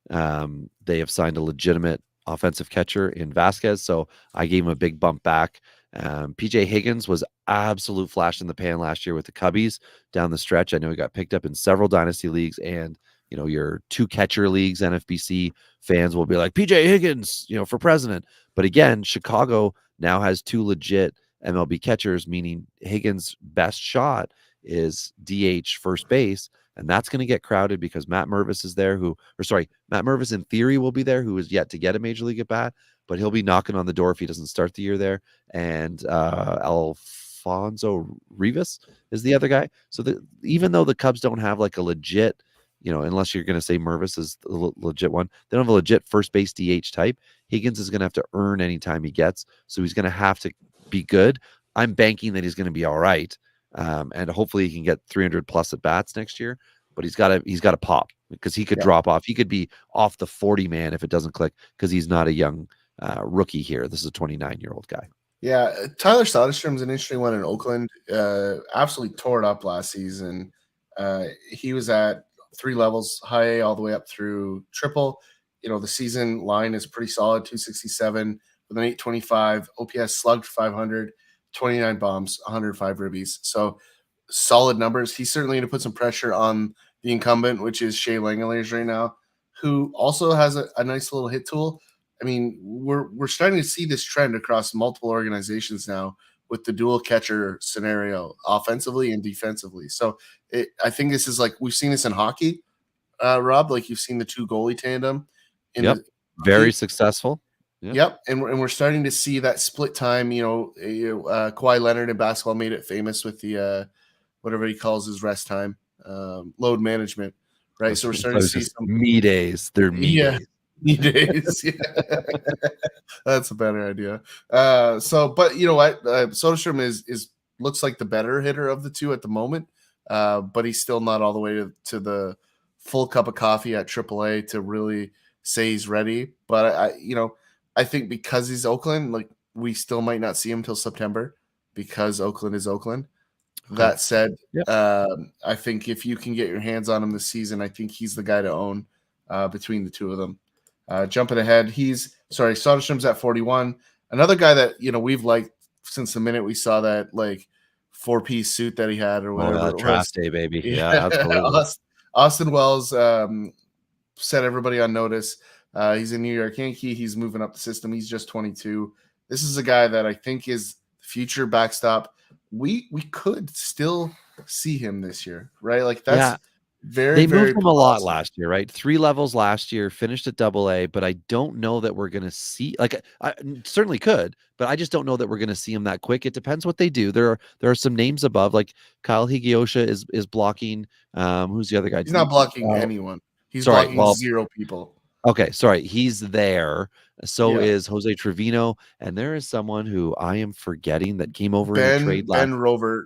They have signed a legitimate offensive catcher in Vasquez, so I gave him a big bump back. PJ Higgins was absolute flash in the pan last year with the Cubbies down the stretch. I know he got picked up in several dynasty leagues, and your 2 catcher leagues, NFBC fans will be like, PJ Higgins, for president. But again, Chicago now has 2 legit MLB catchers, meaning Higgins' best shot is DH first base, and that's going to get crowded because Matt Mervis is there, Matt Mervis in theory will be there, who is yet to get a major league at bat, but he'll be knocking on the door if he doesn't start the year there. And Alfonso Rivas is the other guy. So even though the Cubs don't have like a legit, unless you're going to say Mervis is the legit one, they don't have a legit first base DH type. Higgins is going to have to earn any time he gets, so he's going to have to be good. I'm banking that he's going to be all right, and hopefully he can get 300 plus at bats next year. But he's got to pop, because he could drop off. He could be off the 40 man if it doesn't click, because he's not a young rookie here. This is a 29-year-old guy. Yeah, Tyler Soderstrom's an interesting one in Oakland. Absolutely tore it up last season. He was at 3 levels, high A all the way up through triple. The season line is pretty solid, 267 with an 825 OPS, slugged 500, 29 bombs, 105 ribbies. So solid numbers. He's certainly going to put some pressure on the incumbent, which is Shea Langeliers right now, who also has a nice little hit tool. I mean, we're starting to see this trend across multiple organizations now with the dual catcher scenario, offensively and defensively. So I think this is like, we've seen this in hockey, Rob, like you've seen the 2 goalie tandem. Very successful. Yep. And we're starting to see that split time. Kawhi Leonard in basketball made it famous with the whatever he calls his rest time, load management, right? So we're starting to see some me days. They're me days. Me days. Yeah. That's a better idea. But you know what? Soderstrom is looks like the better hitter of the 2 at the moment, but he's still not all the way to the full cup of coffee at AAA to really say he's ready. But I think because he's Oakland, like, we still might not see him till September, because Oakland is Oakland. That said, I think if you can get your hands on him this season, I think he's the guy to own between the 2 of them. Jumping ahead, Soderstrom's at 41. Another guy that we've liked since the minute we saw that like 4-piece suit that he had or whatever. Draft day, baby. Yeah, absolutely. Austin Wells set everybody on notice. He's a New York Yankee. He's moving up the system. He's just 22. This is a guy that I think is the future backstop. We could still see him this year, right? Like that's they moved him a lot last year, right? 3 levels last year, finished at AA, but I don't know that we're going to see, like, I certainly could, but I just don't know that we're going to see him that quick. It depends what they do. There are some names above, like Kyle Higgyosha is blocking. Who's the other guy? He's not blocking anyone. He's blocking 0 people. Okay, sorry. He's there. So is Jose Trevino, and there is someone who I am forgetting that came over in the trade. Ben Rovert.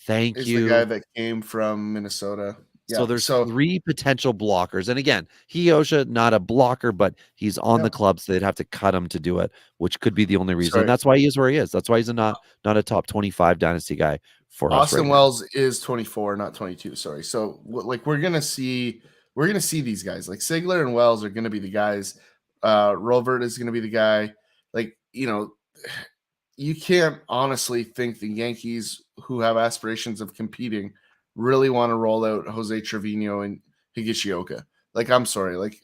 Thank you. The guy that came from Minnesota. Yeah. So there's 3 potential blockers. And again, Higgyosha, not a blocker, but he's on the club, so they'd have to cut him to do it, which could be the only reason. And that's why he is where he is. That's why he's not a top 25 dynasty guy for us. Austin Wells is 24, not 22. Sorry. So like we're gonna see these guys. Like Sigler and Wells are gonna be the guys. Rovert is gonna be the guy. Like, you can't honestly think the Yankees, who have aspirations of competing, really want to roll out Jose Trevino and Higashioka. Like, I'm sorry. Like,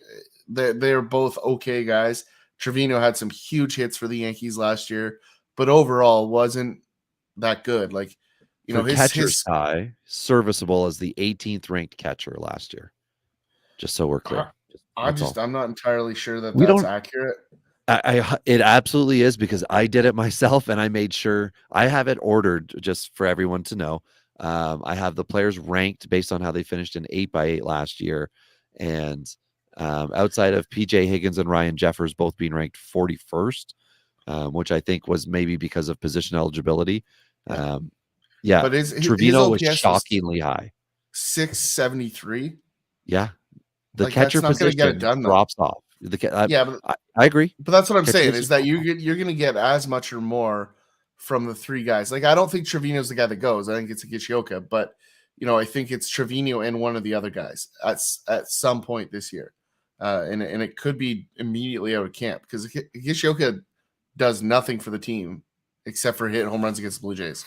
they're both okay guys. Trevino had some huge hits for the Yankees last year, but overall wasn't that good. Like, his high, serviceable as the 18th ranked catcher last year. Just so we're clear. I'm not entirely sure that's accurate. It absolutely is, because I did it myself, and I made sure I have it ordered just for everyone to know. I have the players ranked based on how they finished in 8x8 last year, and outside of PJ Higgins and Ryan Jeffers both being ranked 41st, which I think was maybe because of position eligibility. But Trevino was shockingly high, 673. Yeah, the catcher position drops off. I agree, but that's what I'm saying is that you're going to get as much or more from the 3 guys. Like, I don't think Trevino's the guy that goes. I think it's Higashioka, but I think it's Trevino and one of the other guys at some point this year, and it could be immediately out of camp, because Higashioka does nothing for the team except for hit home runs against the Blue Jays.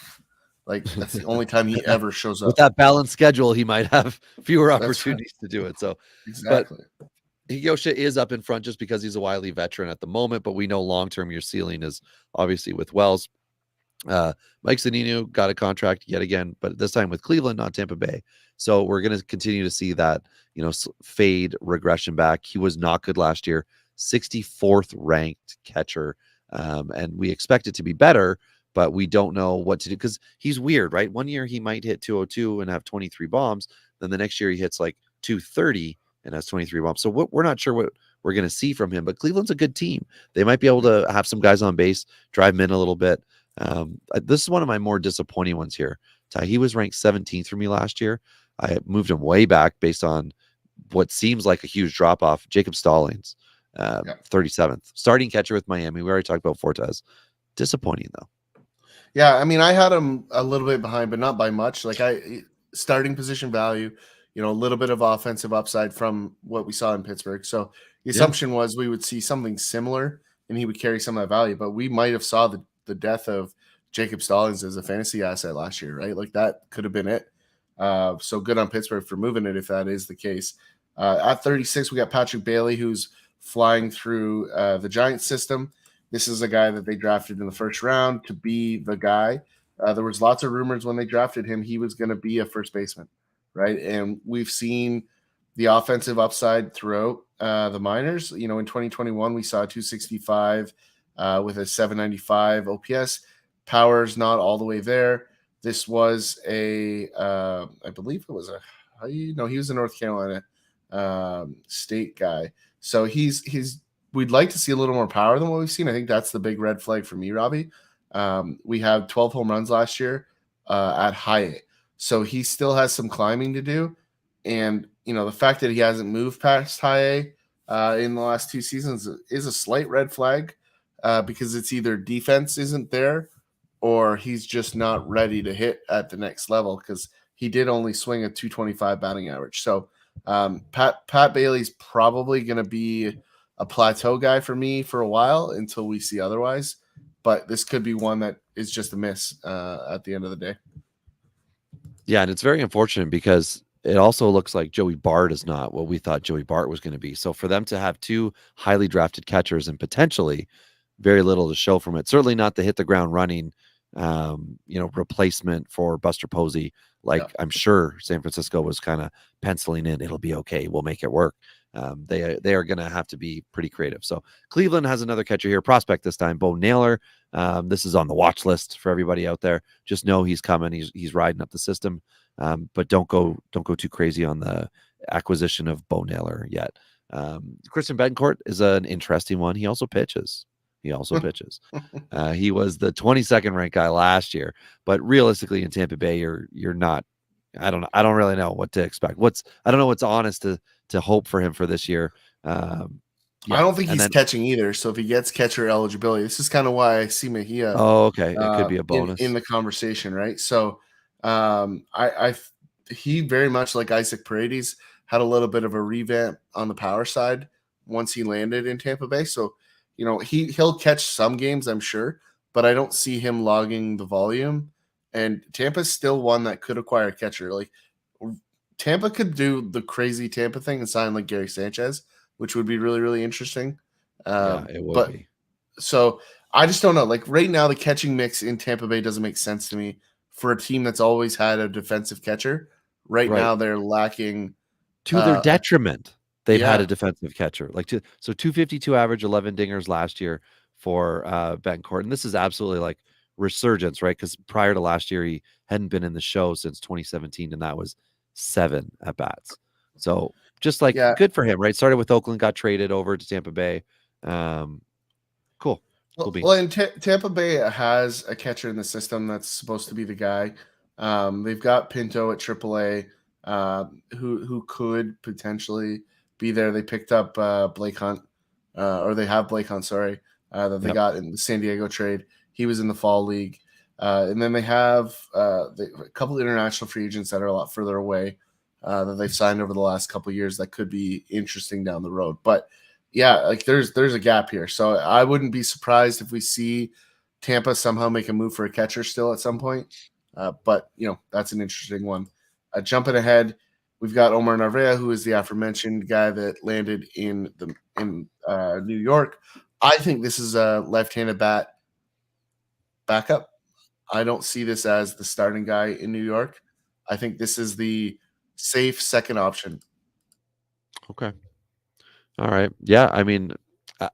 Like, that's the only time he ever shows up. With that balanced schedule, he might have fewer opportunities to do it. So exactly. But Higgyosha is up in front just because he's a wily veteran at the moment, but we know long-term your ceiling is obviously with Wells. Mike Zunino got a contract yet again, but this time with Cleveland, not Tampa Bay. So we're going to continue to see that, fade regression back. He was not good last year, 64th ranked catcher. And we expect it to be better, but we don't know what to do because he's weird, right? One year he might hit 202 and have 23 bombs. Then the next year he hits like 230 and has 23 bombs. So we're not sure what we're going to see from him, but Cleveland's a good team. They might be able to have some guys on base, drive him in a little bit. This is one of my more disappointing ones here. Ty, he was ranked 17th for me last year. I moved him way back based on what seems like a huge drop off. Jacob Stallings, 37th, starting catcher with Miami. We already talked about Fortes. Disappointing though. Yeah, I mean, I had him a little bit behind, but not by much. Like starting position value, a little bit of offensive upside from what we saw in Pittsburgh. So the assumption was we would see something similar and he would carry some of that value, but we might have saw the death of Jacob Stallings as a fantasy asset last year, right? Like that could have been it. So good on Pittsburgh for moving it if that is the case. At 36, we got Patrick Bailey, who's flying through the Giants system. This is a guy that they drafted in the first round to be the guy. There was lots of rumors when they drafted him he was going to be a first baseman, right? And we've seen the offensive upside throughout the minors. In 2021, we saw 265 with a 795 OPS. Power's not all the way there. This was I believe it was he was a North Carolina State guy. So we'd like to see a little more power than what we've seen. I think that's the big red flag for me, Robbie. We had 12 home runs last year at high A. So he still has some climbing to do. And, the fact that he hasn't moved past high A in the last 2 seasons is a slight red flag because it's either defense isn't there or he's just not ready to hit at the next level because he did only swing a 225 batting average. So Pat Bailey's probably going to be a plateau guy for me for a while until we see otherwise. But this could be one that is just a miss at the end of the day. Yeah, and it's very unfortunate because it also looks like Joey Bart is not what we thought Joey Bart was going to be. So for them to have 2 highly drafted catchers and potentially very little to show from it, certainly not to hit the ground running, replacement for Buster Posey. I'm sure San Francisco was kind of penciling in, it'll be okay, we'll make it work. They are going to have to be pretty creative. So Cleveland has another catcher here, prospect this time, Bo Naylor. This is on the watch list for everybody out there. Just know he's coming. He's riding up the system, but don't go too crazy on the acquisition of Bo Naylor yet. Christian Betancourt is an interesting one. He also pitches. He was the 22nd ranked guy last year, but realistically in Tampa Bay, you're not. I don't really know what to expect. I don't know what's honest to hope for him for this year. I don't think he's catching either. So if he gets catcher eligibility, this is kind of why I see Mejia. Oh, okay. It could be a bonus in the conversation, right? So he very much like Isaac Paredes had a little bit of a revamp on the power side once he landed in Tampa Bay. So he'll catch some games, I'm sure, but I don't see him logging the volume. And Tampa's still one that could acquire a catcher. Like Tampa could do the crazy Tampa thing and sign like Gary Sanchez, which would be really, really interesting. It would be. So I just don't know. Like right now, the catching mix in Tampa Bay doesn't make sense to me for a team that's always had a defensive catcher. Right. Now, they're lacking to their detriment. They've had a defensive catcher, so 252 average, 11 dingers last year for Betancourt, and this is absolutely like resurgence, right? Because prior to last year, he hadn't been in the show since 2017, and that was 7 at bats. So just good for him, right? Started with Oakland, got traded over to Tampa Bay. Cool. Well, and Tampa Bay has a catcher in the system that's supposed to be the guy. They've got Pinto at AAA, who could potentially be there. They picked up Blake Hunt, or they have Blake Hunt, that they got in the San Diego trade. He was in the fall league. And then they have a couple of international free agents that are a lot further away that they've signed over the last couple of years that could be interesting down the road. But yeah, there's a gap here. So I wouldn't be surprised if we see Tampa somehow make a move for a catcher still at some point. But that's an interesting one. Jumping ahead, we've got Omar Narvaez, who is the aforementioned guy that landed in New York. I think this is a left-handed bat backup. I don't see this as the starting guy in New York. I think this is the safe second option. Okay. All right. Yeah. I mean,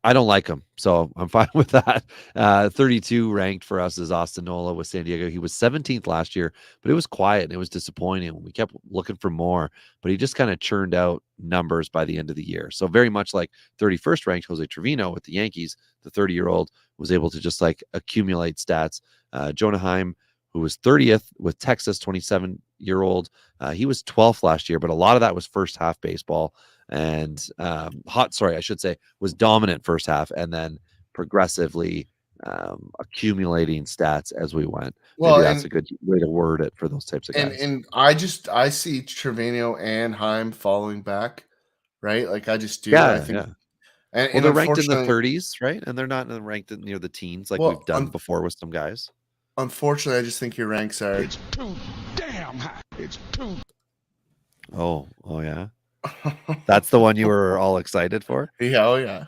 I don't like him, so I'm fine with that. 32 ranked for us is Austin Nola with San Diego. He was 17th last year, but it was quiet and it was disappointing. We kept looking for more, but he just kind of churned out numbers by the end of the year. So very much like 31st ranked Jose Trevino with the Yankees, the 30-year-old was able to just like accumulate stats. Jonah Heim, who was 30th with Texas, 27-year-old, he was 12th last year, but a lot of that was first half baseball. And was dominant first half and then progressively accumulating stats as we went. Well, Maybe that's a good way to word it for those types of guys. And I see Trevino and Heim falling back, right? Like I just do. Yeah, I think, yeah. and Well, they're ranked in the unfortunately- 30s, right? And they're not ranked near the teens like Well, we've done before with some guys. Unfortunately, I just think your ranks are. It's too damn high. It's too. Oh yeah. That's the one you were all excited for? Yeah, oh yeah.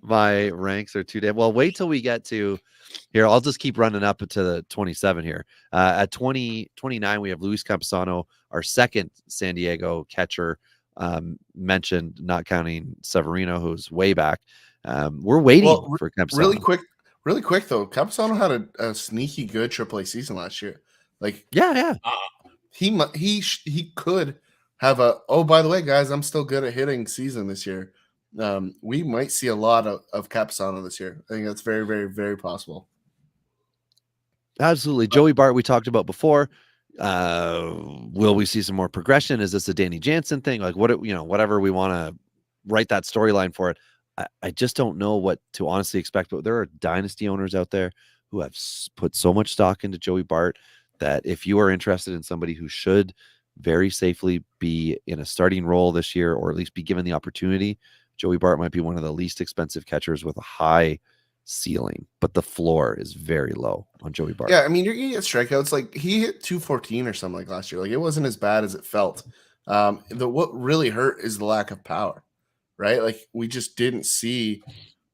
My ranks are too damn well. Wait till we get to here. I'll just keep running up to the 27 here. At 29, we have Luis Campusano, our second San Diego catcher. Mentioned, not counting Severino, who's way back. We're waiting for Campusano. Really quick though. Campusano had a sneaky good AAA season last year. Like yeah. He could have a, oh, by the way, guys, I'm still good at hitting season this year. We might see a lot of Campusano this year. I think that's very, very, very possible. Absolutely. Joey Bart, we talked about before. Will we see some more progression? Is this a Danny Jansen thing? Like whatever we want to write that storyline for it. I just don't know what to honestly expect, but there are dynasty owners out there who have put so much stock into Joey Bart that if you are interested in somebody who should very safely be in a starting role this year, or at least be given the opportunity, Joey Bart might be one of the least expensive catchers with a high ceiling, but the floor is very low on Joey Bart. Yeah, I mean, you're gonna get strikeouts. Like he hit 214 or something like last year. Like it wasn't as bad as it felt. What really hurt is the lack of power, right? Like we just didn't see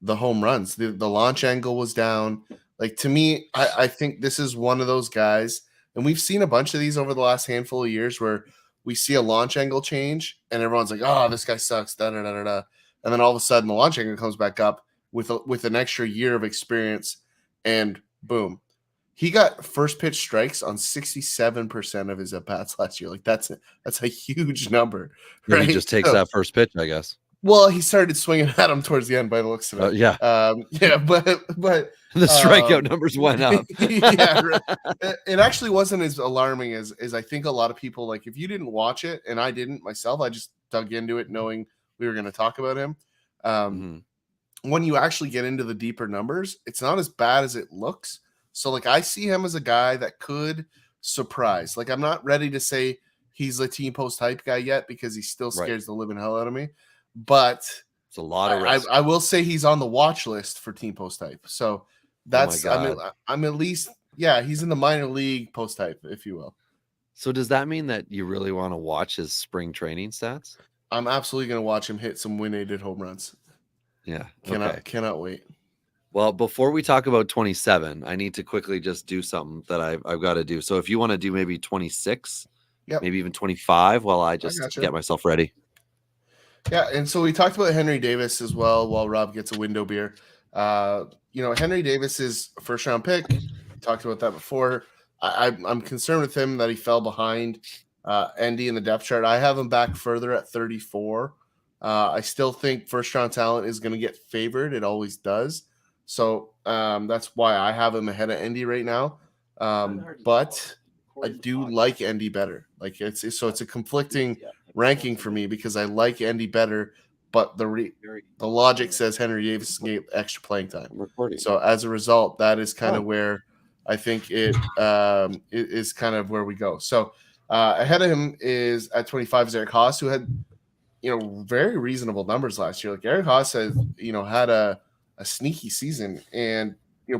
the home runs. The launch angle was down. Like to me, I think this is one of those guys, and we've seen a bunch of these over the last handful of years where we see a launch angle change and everyone's like, oh, this guy sucks, da da da da da. And then all of a sudden the launch angle comes back up with an extra year of experience, and boom. He got first pitch strikes on 67% of his at-bats last year. Like that's a huge number. Yeah, right? he just takes that first pitch, I guess. Well, he started swinging at him towards the end by the looks of it. Yeah. But the strikeout numbers went up. Yeah, right. It actually wasn't as alarming as I think a lot of people, like if you didn't watch it, and I didn't myself, I just dug into it knowing we were going to talk about him. When you actually get into the deeper numbers, it's not as bad as it looks. So like I see him as a guy that could surprise. Like I'm not ready to say he's a team post hype guy yet because he still scares the living hell out of me. But it's a lot of risk. I will say he's on the watch list for team post type. So that's I'm at least he's in the minor league post type, if you will. So does that mean that you really want to watch his spring training stats? I'm absolutely going to watch him hit some win-aided home runs. Yeah, cannot wait. Well, before we talk about 27, I need to quickly just do something that I've got to do. So if you want to do maybe 26, maybe even 25, while I just get myself ready. Yeah, and so we talked about Henry Davis as well while Rob gets a window beer. Henry Davis is a first-round pick. We talked about that before. I'm concerned with him that he fell behind Endy in the depth chart. I have him back further at 34. I still think first-round talent is going to get favored. It always does. So that's why I have him ahead of Endy right now. But I do like Endy better. Like it's a conflicting ranking for me because I like Endy better, but the logic says Henry Davis can get extra playing time. So as a result, that is kind of where I think it is kind of where we go. So ahead of him is at 25 is Eric Haas, who had very reasonable numbers last year. Like Eric Haas has had a sneaky season and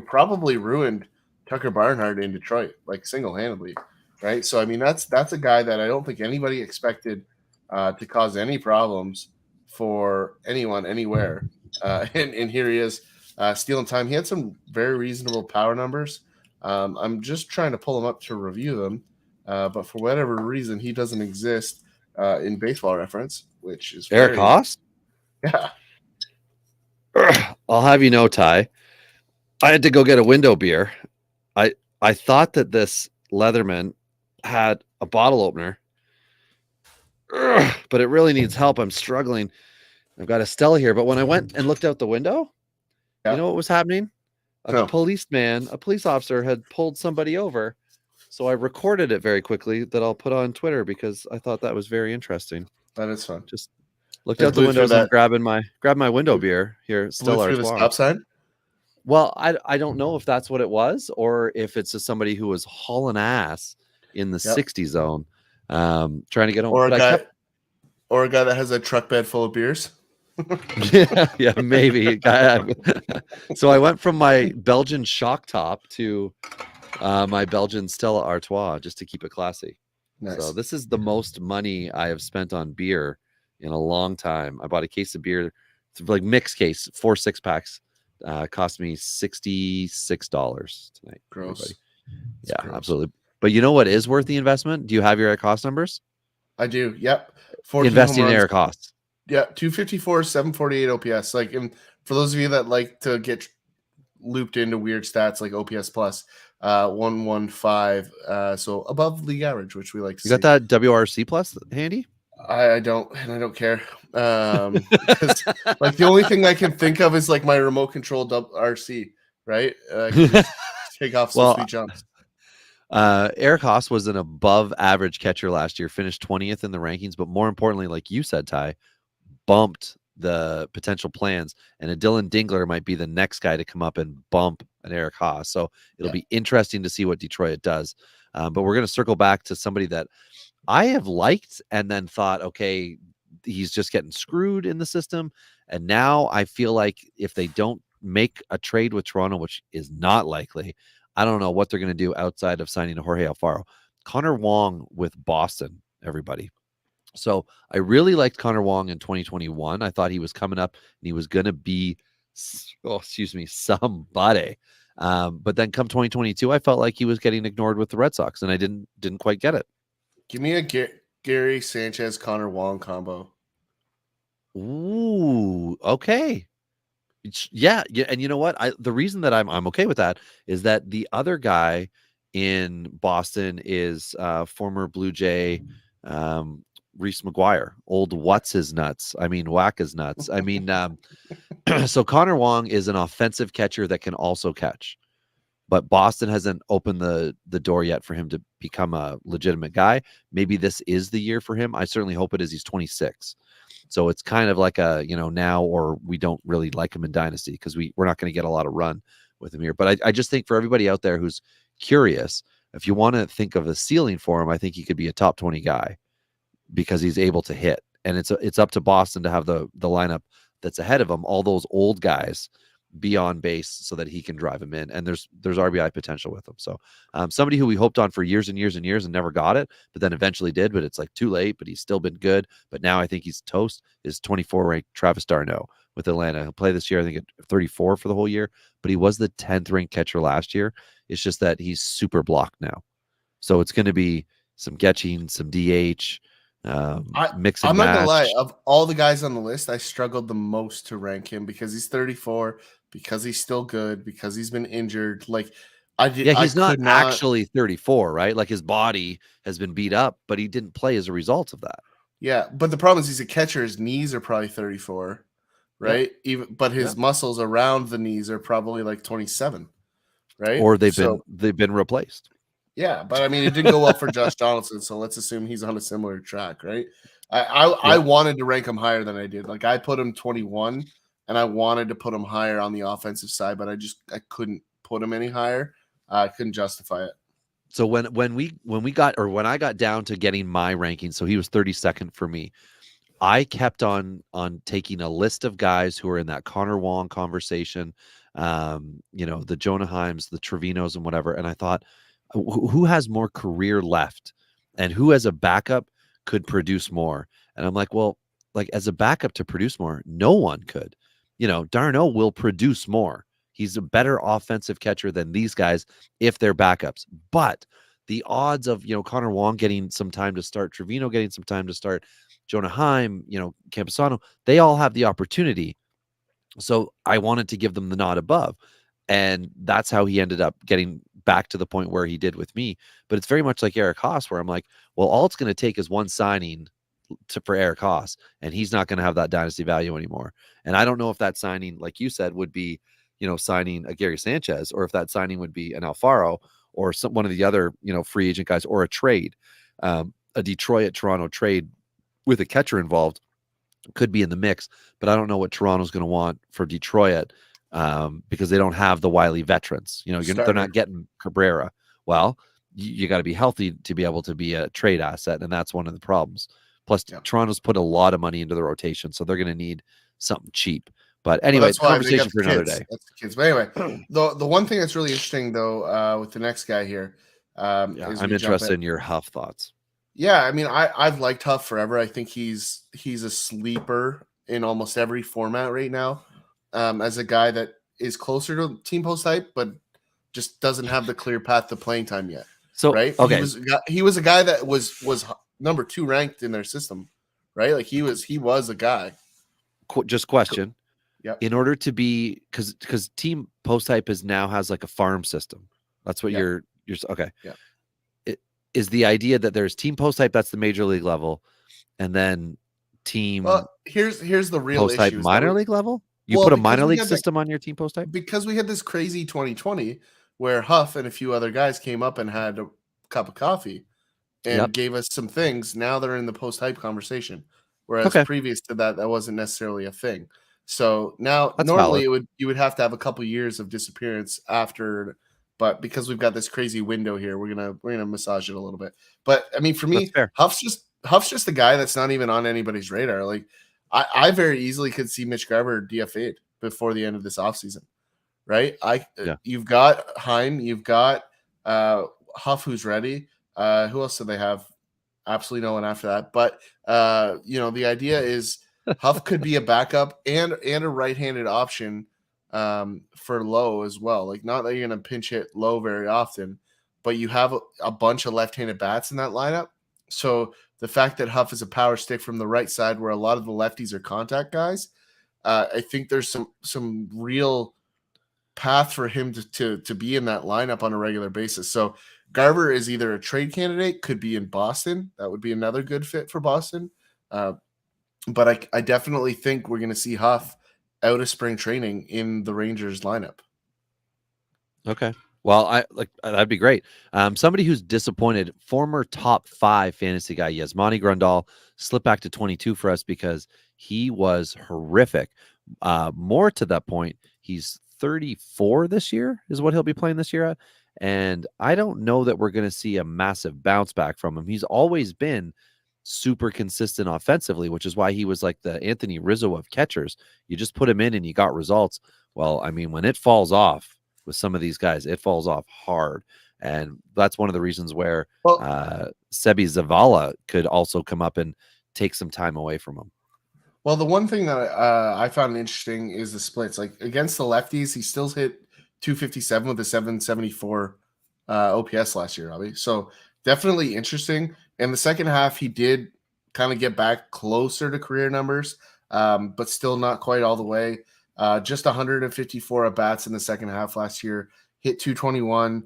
probably ruined Tucker Barnhart in Detroit like single-handedly, right? So I mean that's a guy that I don't think anybody expected to cause any problems for anyone anywhere, and here he is Steel and Time. He had some very reasonable power numbers. I'm just trying to pull him up to review them, but for whatever reason, he doesn't exist in Baseball Reference, which is Eric Haas? Yeah. I'll have you know, Ty, I had to go get a window beer. I thought that this Leatherman had a bottle opener, but it really needs help. I'm struggling. I've got a Stella here, but when I went and looked out the window, you know what was happening? A police officer had pulled somebody over. So I recorded it very quickly that I'll put on Twitter because I thought that was very interesting. That is fun. Just looked out the windows and grabbed my window beer here. Stella Artois. The stop sign? Well, I don't know if that's what it was or if it's just somebody who was hauling ass in the 60 zone, trying to get home. Or a guy that has a truck bed full of beers. yeah, maybe. So I went from my Belgian shock top to my Belgian Stella Artois just to keep it classy. Nice. So this is the most money I have spent on beer in a long time. I bought a case of beer, like mixed case, 4 6-packs. Cost me $66 tonight. Gross. Yeah, gross. Absolutely. But you know what is worth the investment? Do you have your Eric Haas numbers? I do. Yep. Investing in Eric Haas. Yeah, 254, 748 OPS. Like, for those of you that like to get looped into weird stats like OPS plus, 115, so above league average, which we like to see. You got that WRC plus handy? I don't, and I don't care. Because like the only thing I can think of is like my remote control RC, right? Take off some sweet jumps. Eric Haas was an above average catcher last year, finished 20th in the rankings, but more importantly, like you said, Ty, bumped the potential plans, and a Dylan Dingler might be the next guy to come up and bump an Eric Haas. So it'll be interesting to see what Detroit does. But we're going to circle back to somebody that I have liked and then thought, okay, he's just getting screwed in the system. And now I feel like if they don't make a trade with Toronto, which is not likely, I don't know what they're going to do outside of signing a Jorge Alfaro. Connor Wong with Boston, everybody. So I really liked Connor Wong in 2021. I thought he was coming up and he was going to be, somebody. But then come 2022, I felt like he was getting ignored with the Red Sox, and I didn't quite get it. Give me a Gary Sanchez, Connor Wong combo. Ooh, okay. Yeah, and you know what? The reason that I'm okay with that is that the other guy in Boston is former Blue Jay Reese McGuire, old whack his nuts. I mean, so Connor Wong is an offensive catcher that can also catch. But Boston hasn't opened the door yet for him to become a legitimate guy. Maybe this is the year for him. I certainly hope it is. He's 26. So it's kind of like a, now or we don't really like him in Dynasty because we're not going to get a lot of run with him here. But I just think for everybody out there who's curious, if you want to think of a ceiling for him, I think he could be a top 20 guy because he's able to hit. And it's up to Boston to have the lineup that's ahead of him, all those old guys be on base so that he can drive him in, and there's RBI potential with him. So somebody who we hoped on for years and years and years and never got it, but then eventually did, but it's like too late, but he's still been good. But now I think he's toast, is 24 ranked Travis d'Arnaud with Atlanta. He'll play this year, I think, at 34 for the whole year, but he was the 10th ranked catcher last year. It's just that he's super blocked now. So it's going to be some catching, some DH, mix and I'm match. not gonna lie, of all the guys on the list, I struggled the most to rank him because he's 34, because he's still good, because he's been injured. Like he's not actually 34, right? Like his body has been beat up, but he didn't play as a result of that. Yeah, but the problem is he's a catcher. His knees are probably 34, right? But his muscles around the knees are probably like 27, right? Or they've been replaced. Yeah, but I mean, it didn't go well for Josh Donaldson, so let's assume he's on a similar track, right? I wanted to rank him higher than I did. Like I put him 21, and I wanted to put him higher on the offensive side, but I couldn't put him any higher. I couldn't justify it. So when I got down to getting my ranking, so he was 32nd for me. I kept on taking a list of guys who are in that Connor Wong conversation, the Jonah Heims, the Trevinos, and whatever, and I thought, who has more career left and who as a backup could produce more? And I'm like, well, like as a backup to produce more, no one could. d'Arnaud will produce more. He's a better offensive catcher than these guys if they're backups. But the odds of, Connor Wong getting some time to start, Trevino getting some time to start, Jonah Heim, Campusano, they all have the opportunity. So I wanted to give them the nod above. And that's how he ended up getting back to the point where he did with me. But it's very much like Eric Haas, where I'm like, well, all it's going to take is one signing for Eric Haas, and he's not going to have that dynasty value anymore. And I don't know if that signing, like you said, would be, signing a Gary Sanchez, or if that signing would be an Alfaro or one of the other, free agent guys, or a trade, a Detroit Toronto trade with a catcher involved could be in the mix. But I don't know what Toronto's going to want for Detroit, because they don't have the wily veterans. They're not getting Cabrera. Well, you got to be healthy to be able to be a trade asset, and that's one of the problems. Plus, Toronto's put a lot of money into the rotation, so they're going to need something cheap. But anyway, conversation for another day. That's the kids. But anyway, the one thing that's really interesting, though, with the next guy here, I'm interested in your Huff thoughts. Yeah, I mean, I've liked Huff forever. I think he's a sleeper in almost every format right now, as a guy that is closer to team post type, but just doesn't have the clear path to playing time yet. So right, okay, he was a guy that was number 2 ranked in their system, right? Like he was a guy. Just question. Yeah. In order to be, because team post type has like a farm system. That's what you're okay. Yeah. It is the idea that there's team post type, that's the major league level, and then team. Well, here's the real post type issue. minor league level. You put a minor league system on your team post type, because we had this crazy 2020 where Huff and a few other guys came up and had a cup of coffee and gave us some things. Now they're in the post hype conversation, whereas previous to that wasn't necessarily a thing. So now that's normally valid. you would have to have a couple years of disappearance after, but because we've got this crazy window here, we're gonna massage it a little bit. But I mean, for me, Huff's just a guy that's not even on anybody's radar. Like I very easily could see Mitch Garver DFA'd before the end of this offseason, right? You've got Heim, you've got Huff, who's ready. Who else do they have? Absolutely no one after that. But the idea is Huff could be a backup and a right-handed option for Lowe as well. Like, not that you're going to pinch hit Lowe very often, but you have a bunch of left-handed bats in that lineup. So the fact that Huff is a power stick from the right side, where a lot of the lefties are contact guys, I think there's some real path for him to be in that lineup on a regular basis. So Garver is either a trade candidate, could be in Boston. That would be another good fit for Boston. But I definitely think we're going to see Huff out of spring training in the Rangers lineup. Okay. Well, that'd be great. Somebody who's disappointed, former top 5 fantasy guy, Yasmani Grandal, slipped back to 22 for us because he was horrific. More to that point, he's 34 this year is what he'll be playing this year at. And I don't know that we're going to see a massive bounce back from him. He's always been super consistent offensively, which is why he was like the Anthony Rizzo of catchers. You just put him in and you got results. Well, I mean, when it falls off with some of these guys, it falls off hard. And that's one of the reasons where Sebi Zavala could also come up and take some time away from him. Well, the one thing that I found interesting is the splits. Like against the lefties, he still hit 257 with a 774 OPS last year, Robbie. So definitely interesting. In the second half, he did kind of get back closer to career numbers, but still not quite all the way. Just 154 at bats in the second half last year, hit 221.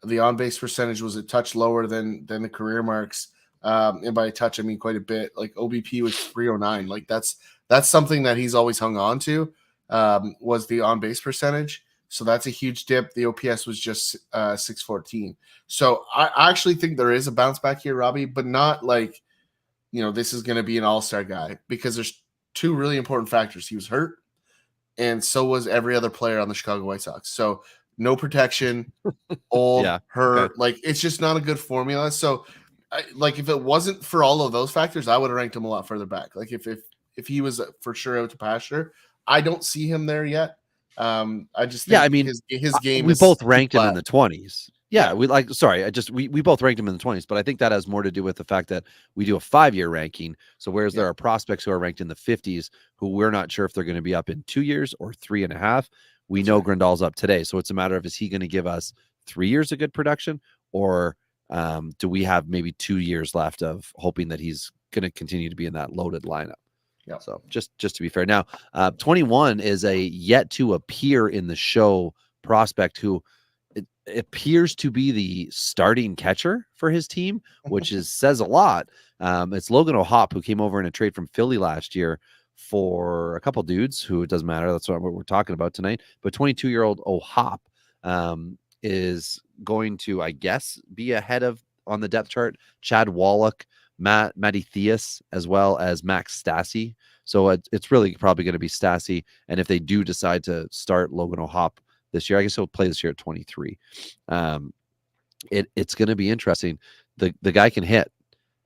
The on-base percentage was a touch lower than the career marks. And by a touch, I mean quite a bit. Like OBP was 309. Like that's something that he's always hung on to, was the on-base percentage. So that's a huge dip. The OPS was just 614. So I actually think there is a bounce back here, Robbie, but not like, this is going to be an all-star guy, because there's 2 really important factors. He was hurt, and so was every other player on the Chicago White Sox. So no protection, old, hurt. Okay. Like, it's just not a good formula. So if it wasn't for all of those factors, I would have ranked him a lot further back. Like if he was for sure out to pasture, I don't see him there yet. I just think his game. We both ranked him in the 20s. Yeah, we like. Sorry, we both ranked him in the 20s, but I think that has more to do with the fact that we do a 5-year ranking. So whereas there are prospects who are ranked in the 50s, who we're not sure if they're going to be up in 2 years or 3.5. We know Grandal's up today, so it's a matter of, is he going to give us 3 years of good production, or do we have maybe 2 years left of hoping that he's going to continue to be in that loaded lineup? Yeah. So just to be fair, now 21 is a yet to appear in the show prospect who it appears to be the starting catcher for his team, which says a lot. It's Logan O'Hoppe, who came over in a trade from Philly last year for a couple dudes who, it doesn't matter. That's what we're talking about tonight. But 22-year-old O'Hoppe is going to, I guess, be ahead of on the depth chart Chad Wallach, Matty Theus, as well as Max Stassi. So it's really probably going to be Stassi. And if they do decide to start Logan O'Hoppe this year, I guess he'll play this year at 23. It's going to be interesting. The guy can hit.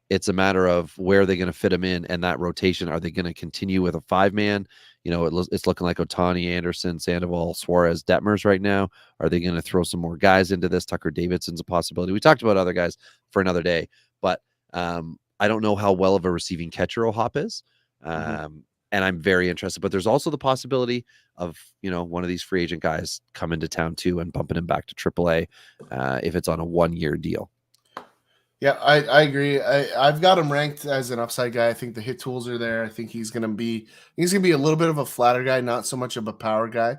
It's a matter of where they're going to fit him in, and that rotation. Are they going to continue with a 5-man? You know, it's looking like Ohtani, Anderson, Sandoval, Suarez, Detmers right now. Are they going to throw some more guys into this? Tucker Davidson's a possibility. We talked about other guys for another day, but I don't know how well of a receiving catcher O'Hoppe is. And I'm very interested, but there's also the possibility of, you know, one of these free agent guys coming to town too and bumping him back to AAA if it's on a 1-year deal. Yeah, I agree. I've got him ranked as an upside guy. I think the hit tools are there. I think he's gonna be a little bit of a flatter guy, not so much of a power guy.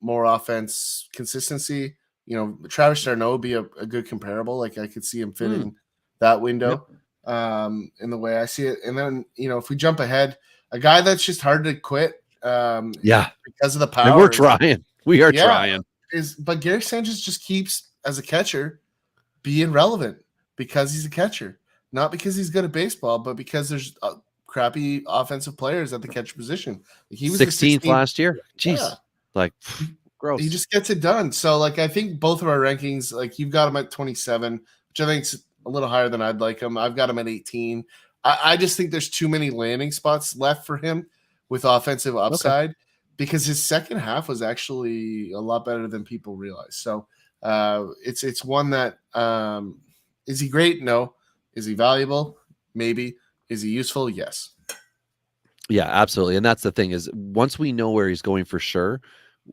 More offense consistency. You know, Travis d'Arnaud would be a good comparable. Like, I could see him fitting that window in the way I see it. And then, you know, if we jump ahead, a guy that's just hard to quit. Because of the power. And we're trying. We are trying. But Gary Sanchez just keeps, as a catcher, being relevant because he's a catcher, not because he's good at baseball, but because there's crappy offensive players at the catcher position. He was 16th last year. Jeez, like gross. He just gets it done. So, like, I think both of our rankings, like, you've got him at 27, which I think is a little higher than I'd like him. I've got him at 18. I just think there's too many landing spots left for him with offensive upside because his second half was actually a lot better than people realize. So it's one that is he great? No. Is he valuable? Maybe. Is he useful? Yes. Yeah, absolutely. And that's the thing, is once we know where he's going for sure.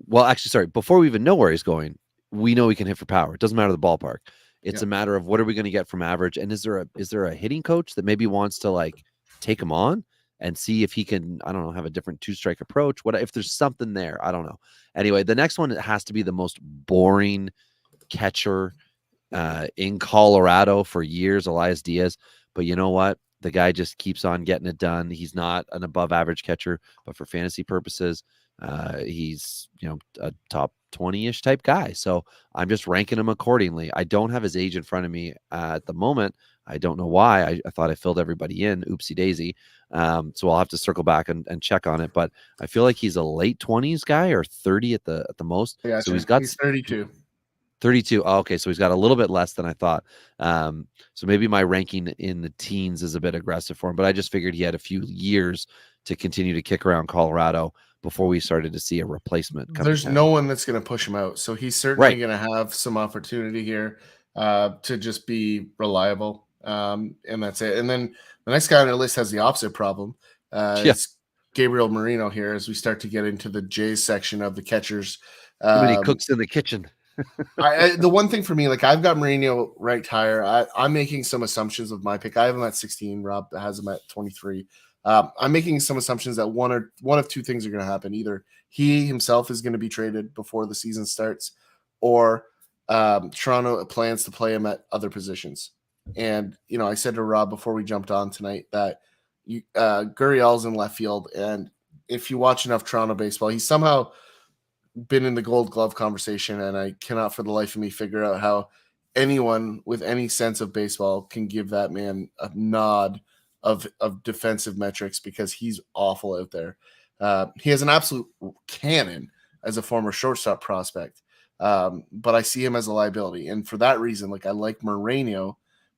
Well, actually, sorry, before we even know where he's going, we know he can hit for power. It doesn't matter the ballpark. It's a matter of what are we going to get from average, and is there a hitting coach that maybe wants to like take him on and see if he can, I don't know, have a different 2-strike approach. What if there's something there? I don't know. Anyway, the next one, it has to be the most boring catcher in Colorado for years, Elias Diaz. But you know what? The guy just keeps on getting it done. He's not an above average catcher, but for fantasy purposes, he's, you know, a top 20-ish type guy. So I'm just ranking him accordingly. I don't have his age in front of me at the moment. I don't know why. I thought I filled everybody in. Oopsie daisy. So I'll have to circle back and check on it. But I feel like he's a late 20s guy, or 30 at the most. Yeah, so he's 32. 32. Oh, okay, so he's got a little bit less than I thought. So maybe my ranking in the teens is a bit aggressive for him, but I just figured he had a few years to continue to kick around Colorado before we started to see a replacement. There's no one that's going to push him out, so he's certainly going to have some opportunity here to just be reliable, and that's it. And then the next guy on our list has the opposite problem. It's Gabriel Moreno here as we start to get into the Jays section of the catchers. Too many cooks in the kitchen. The one thing for me, like, I've got Moreno ranked higher. I'm making some assumptions with my pick. I have him at 16. Rob has him at 23. I'm making some assumptions that one of two things are going to happen. Either he himself is going to be traded before the season starts, or Toronto plans to play him at other positions. And, you know, I said to Rob before we jumped on tonight that Gurriel's in left field, and if you watch enough Toronto baseball, he's somehow been in the Gold Glove conversation, and I cannot for the life of me figure out how anyone with any sense of baseball can give that man a nod of defensive metrics, because he's awful out there. He has an absolute cannon as a former shortstop prospect, but I see him as a liability. And for that reason, like, I like Moreno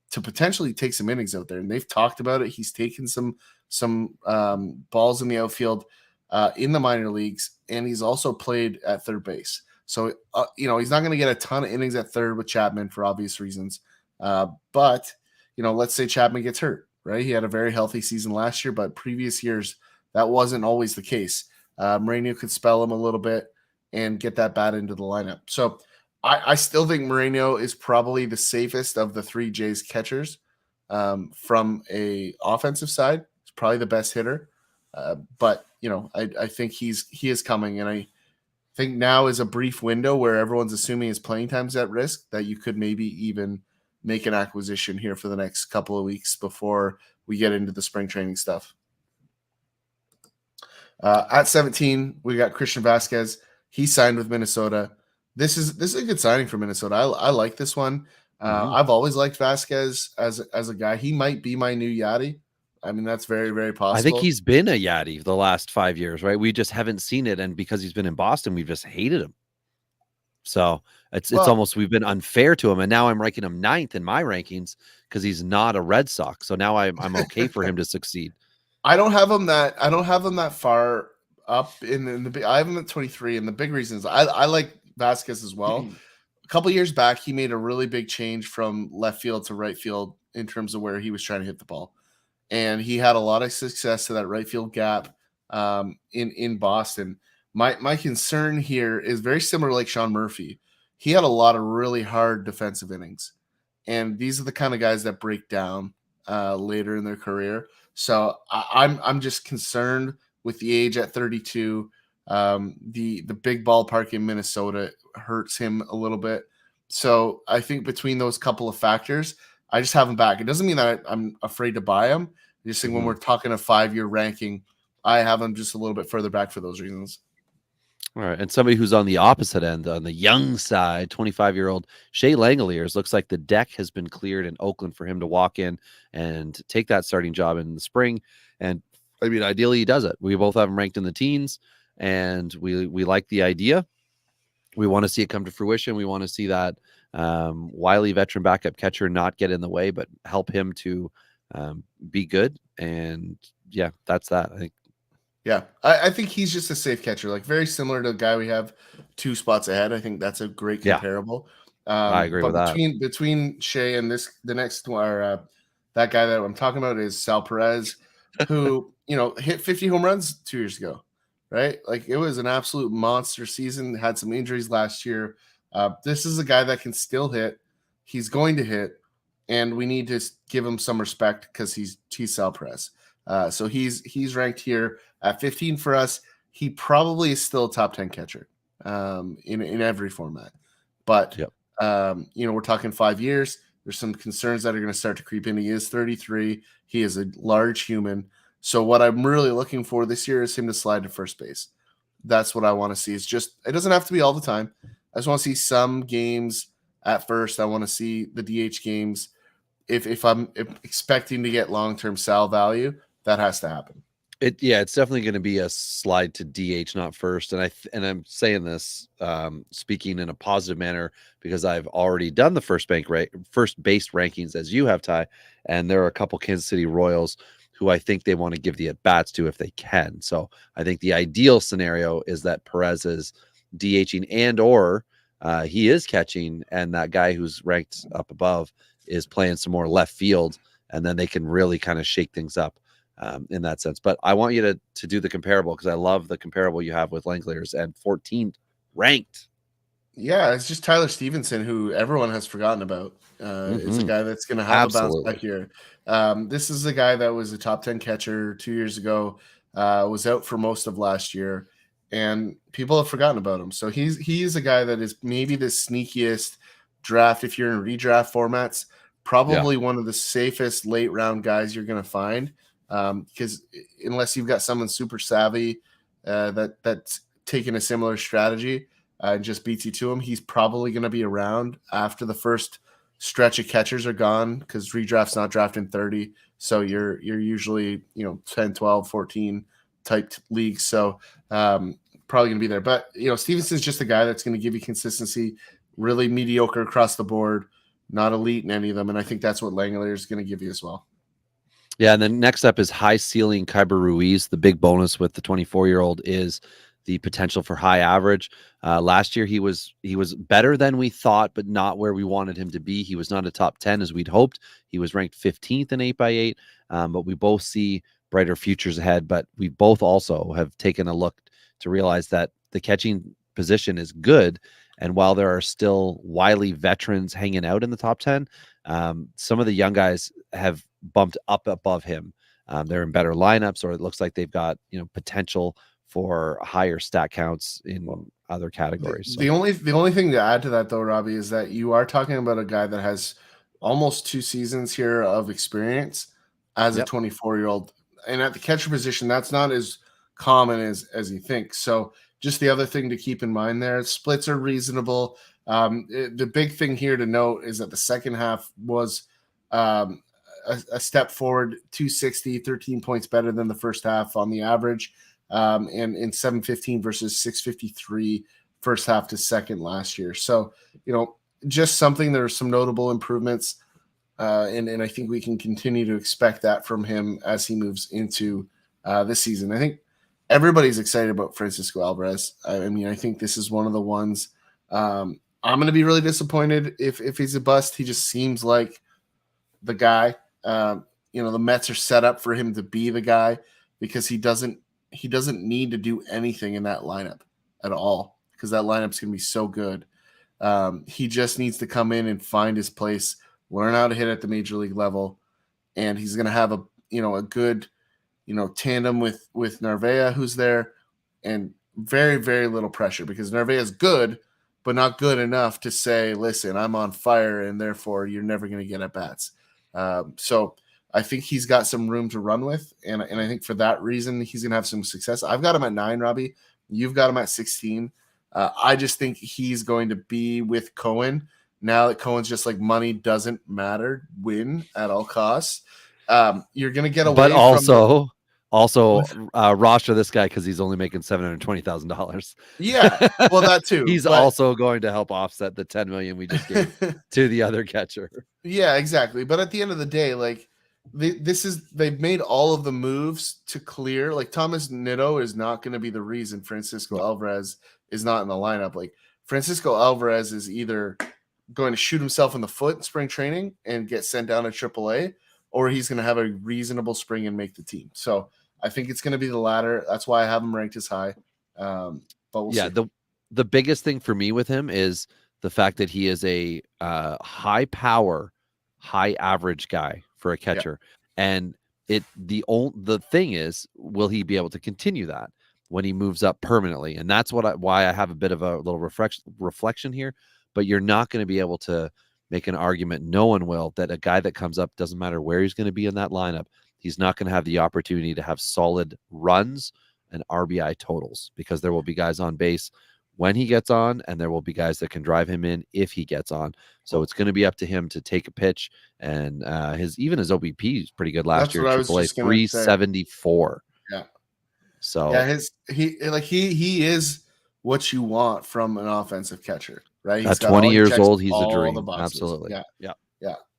to potentially take some innings out there. And they've talked about it. He's taken some balls in the outfield in the minor leagues, and he's also played at third base. So, he's not going to get a ton of innings at third with Chapman for obvious reasons. But, let's say Chapman gets hurt, right? He had a very healthy season last year, but previous years, that wasn't always the case. Moreno could spell him a little bit and get that bat into the lineup. So I still think Moreno is probably the safest of the three Jays catchers from a offensive side. He's probably the best hitter. But, I think he is coming. And I think now is a brief window where everyone's assuming his playing time's at risk, that you could maybe even make an acquisition here for the next couple of weeks before we get into the spring training stuff. At 17, we got Christian Vasquez. He signed with Minnesota. This is a good signing for Minnesota. I like this one. I've always liked Vasquez as a guy. He might be my new Yadi. I mean, that's very, very possible. I think he's been a Yadi the last 5 years, right? We just haven't seen it, and because he's been in Boston, we've just hated him. So it's almost, we've been unfair to him, and now I'm ranking him 9th in my rankings because he's not a Red Sox. So now I'm okay for him to succeed. I don't have him that far up in the. I have him at 23, and the big reason is I like Vasquez as well. A couple years back, he made a really big change from left field to right field in terms of where he was trying to hit the ball, and he had a lot of success to that right field gap in Boston. My concern here is very similar, like Sean Murphy. He had a lot of really hard defensive innings, and these are the kind of guys that break down later in their career. So I'm just concerned with the age at 32. The big ballpark in Minnesota hurts him a little bit. So I think between those couple of factors, I just have him back. It doesn't mean that I'm afraid to buy him. I just think when we're talking a 5-year ranking, I have him just a little bit further back for those reasons. All right. And somebody who's on the opposite end, on the young side, 25-year-old Shea Langeliers, looks like the deck has been cleared in Oakland for him to walk in and take that starting job in the spring. And I mean, ideally he does it. We both have him ranked in the teens, and we like the idea. We want to see it come to fruition. We want to see that wily veteran backup catcher not get in the way, but help him to be good. And yeah, that's that. I think. Yeah, I think he's just a safe catcher, like very similar to the guy we have 2 spots ahead. I think that's a great comparable. I agree with that. Between Shea and the next one, that guy that I'm talking about is Sal Perez, who hit 50 home runs 2 years ago, right? Like, it was an absolute monster season. Had some injuries last year. This is a guy that can still hit. He's going to hit, and we need to give him some respect because he's Sal Perez. So he's ranked here at 15 for us. He probably is still a top 10 catcher in every format. But, we're talking 5 years. There's some concerns that are going to start to creep in. He is 33. He is a large human. So what I'm really looking for this year is him to slide to first base. That's what I want to see. It doesn't have to be all the time. I just want to see some games at first. I want to see the DH games. If I'm expecting to get long-term Sal value, that has to happen. It's definitely going to be a slide to DH, not first. And I'm saying this speaking in a positive manner because I've already done the first base rankings as you have, Ty, and there are a couple Kansas City Royals who I think they want to give the at bats to if they can. So I think the ideal scenario is that Perez is DHing and/or he is catching, and that guy who's ranked up above is playing some more left field, and then they can really kind of shake things up. In that sense. But I want you to do the comparable because I love the comparable you have with Langeliers and 14th ranked. Yeah, it's just Tyler Stevenson, who everyone has forgotten about. It's a guy that's going to have a bounce back here. This is a guy that was a top 10 catcher 2 years ago, was out for most of last year, and people have forgotten about him. So he's a guy that is maybe the sneakiest draft, if you're in redraft formats, probably one of the safest late round guys you're going to find. Because unless you've got someone super savvy that's taking a similar strategy and just beats you to him, he's probably going to be around after the first stretch of catchers are gone because redraft's not drafting 30. So you're usually 10, 12, 14 type leagues. So probably going to be there. But Stevenson's just a guy that's going to give you consistency, really mediocre across the board, not elite in any of them. And I think that's what Langeliers is going to give you as well. Yeah, and then next up is high ceiling Kyber Ruiz. The big bonus with the 24-year-old is the potential for high average. Last year he was better than we thought, but not where we wanted him to be. He was not a top 10 as we'd hoped. He was ranked 15th in 8x8, but we both see brighter futures ahead. But we both also have taken a look to realize that the catching position is good. And while there are still wily veterans hanging out in the top 10, some of the young guys have bumped up above him. They're in better lineups, or it looks like they've got, potential for higher stat counts in other categories. The only thing to add to that, though, Robbie, is that you are talking about a guy that has almost 2 seasons here of experience as a 24-year-old, and at the catcher position, that's not as common as you think. So just the other thing to keep in mind there, splits are reasonable. The big thing here to note is that the second half was a step forward, 260, 13 points better than the first half on the average, and in 715 versus 653 first half to second last year. So, just something, there are some notable improvements, and I think we can continue to expect that from him as he moves into this season. I think everybody's excited about Francisco Alvarez. I mean, I think this is one of the ones I'm going to be really disappointed if he's a bust. He just seems like the guy. The Mets are set up for him to be the guy because he doesn't need to do anything in that lineup at all, because that lineup's going to be so good. He just needs to come in and find his place, learn how to hit at the major league level, and he's going to have a good tandem with Narvaez, who's there, and very, very little pressure, because Narvaez is good, but not good enough to say, listen, I'm on fire, and therefore you're never going to get at bats. So I think he's got some room to run with, and I think for that reason he's going to have some success. I've got him at 9, Robbie. You've got him at 16. I just think he's going to be with Cohen now that Cohen's just like, money doesn't matter, win at all costs. You're going to get away but from also roster this guy because he's only making $720,000. Yeah, well, that too. He's also going to help offset the $10 million we just gave to the other catcher. Yeah, exactly. But at the end of the day, like, they've made all of the moves to clear. Like, Thomas Nitto is not going to be the reason Francisco Alvarez is not in the lineup. Like, Francisco Alvarez is either going to shoot himself in the foot in spring training and get sent down to AAA, or he's going to have a reasonable spring and make the team. So I think it's going to be the latter. That's why I have him ranked as high. But we'll see. The biggest thing for me with him is the fact that he is a high power, high average guy for a catcher. Yeah. And the thing is, will he be able to continue that when he moves up permanently? And that's why I have a bit of a little reflection here. But you're not going to be able to make an argument, no one will, that a guy that comes up, doesn't matter where he's going to be in that lineup, he's not going to have the opportunity to have solid runs and RBI totals, because there will be guys on base when he gets on, and there will be guys that can drive him in if he gets on. So it's going to be up to him to take a pitch. And his OBP is pretty good last year. AAA 374. Yeah. So yeah, he is what you want from an offensive catcher, right? At 20 years old, he's a dream. Absolutely. Yeah.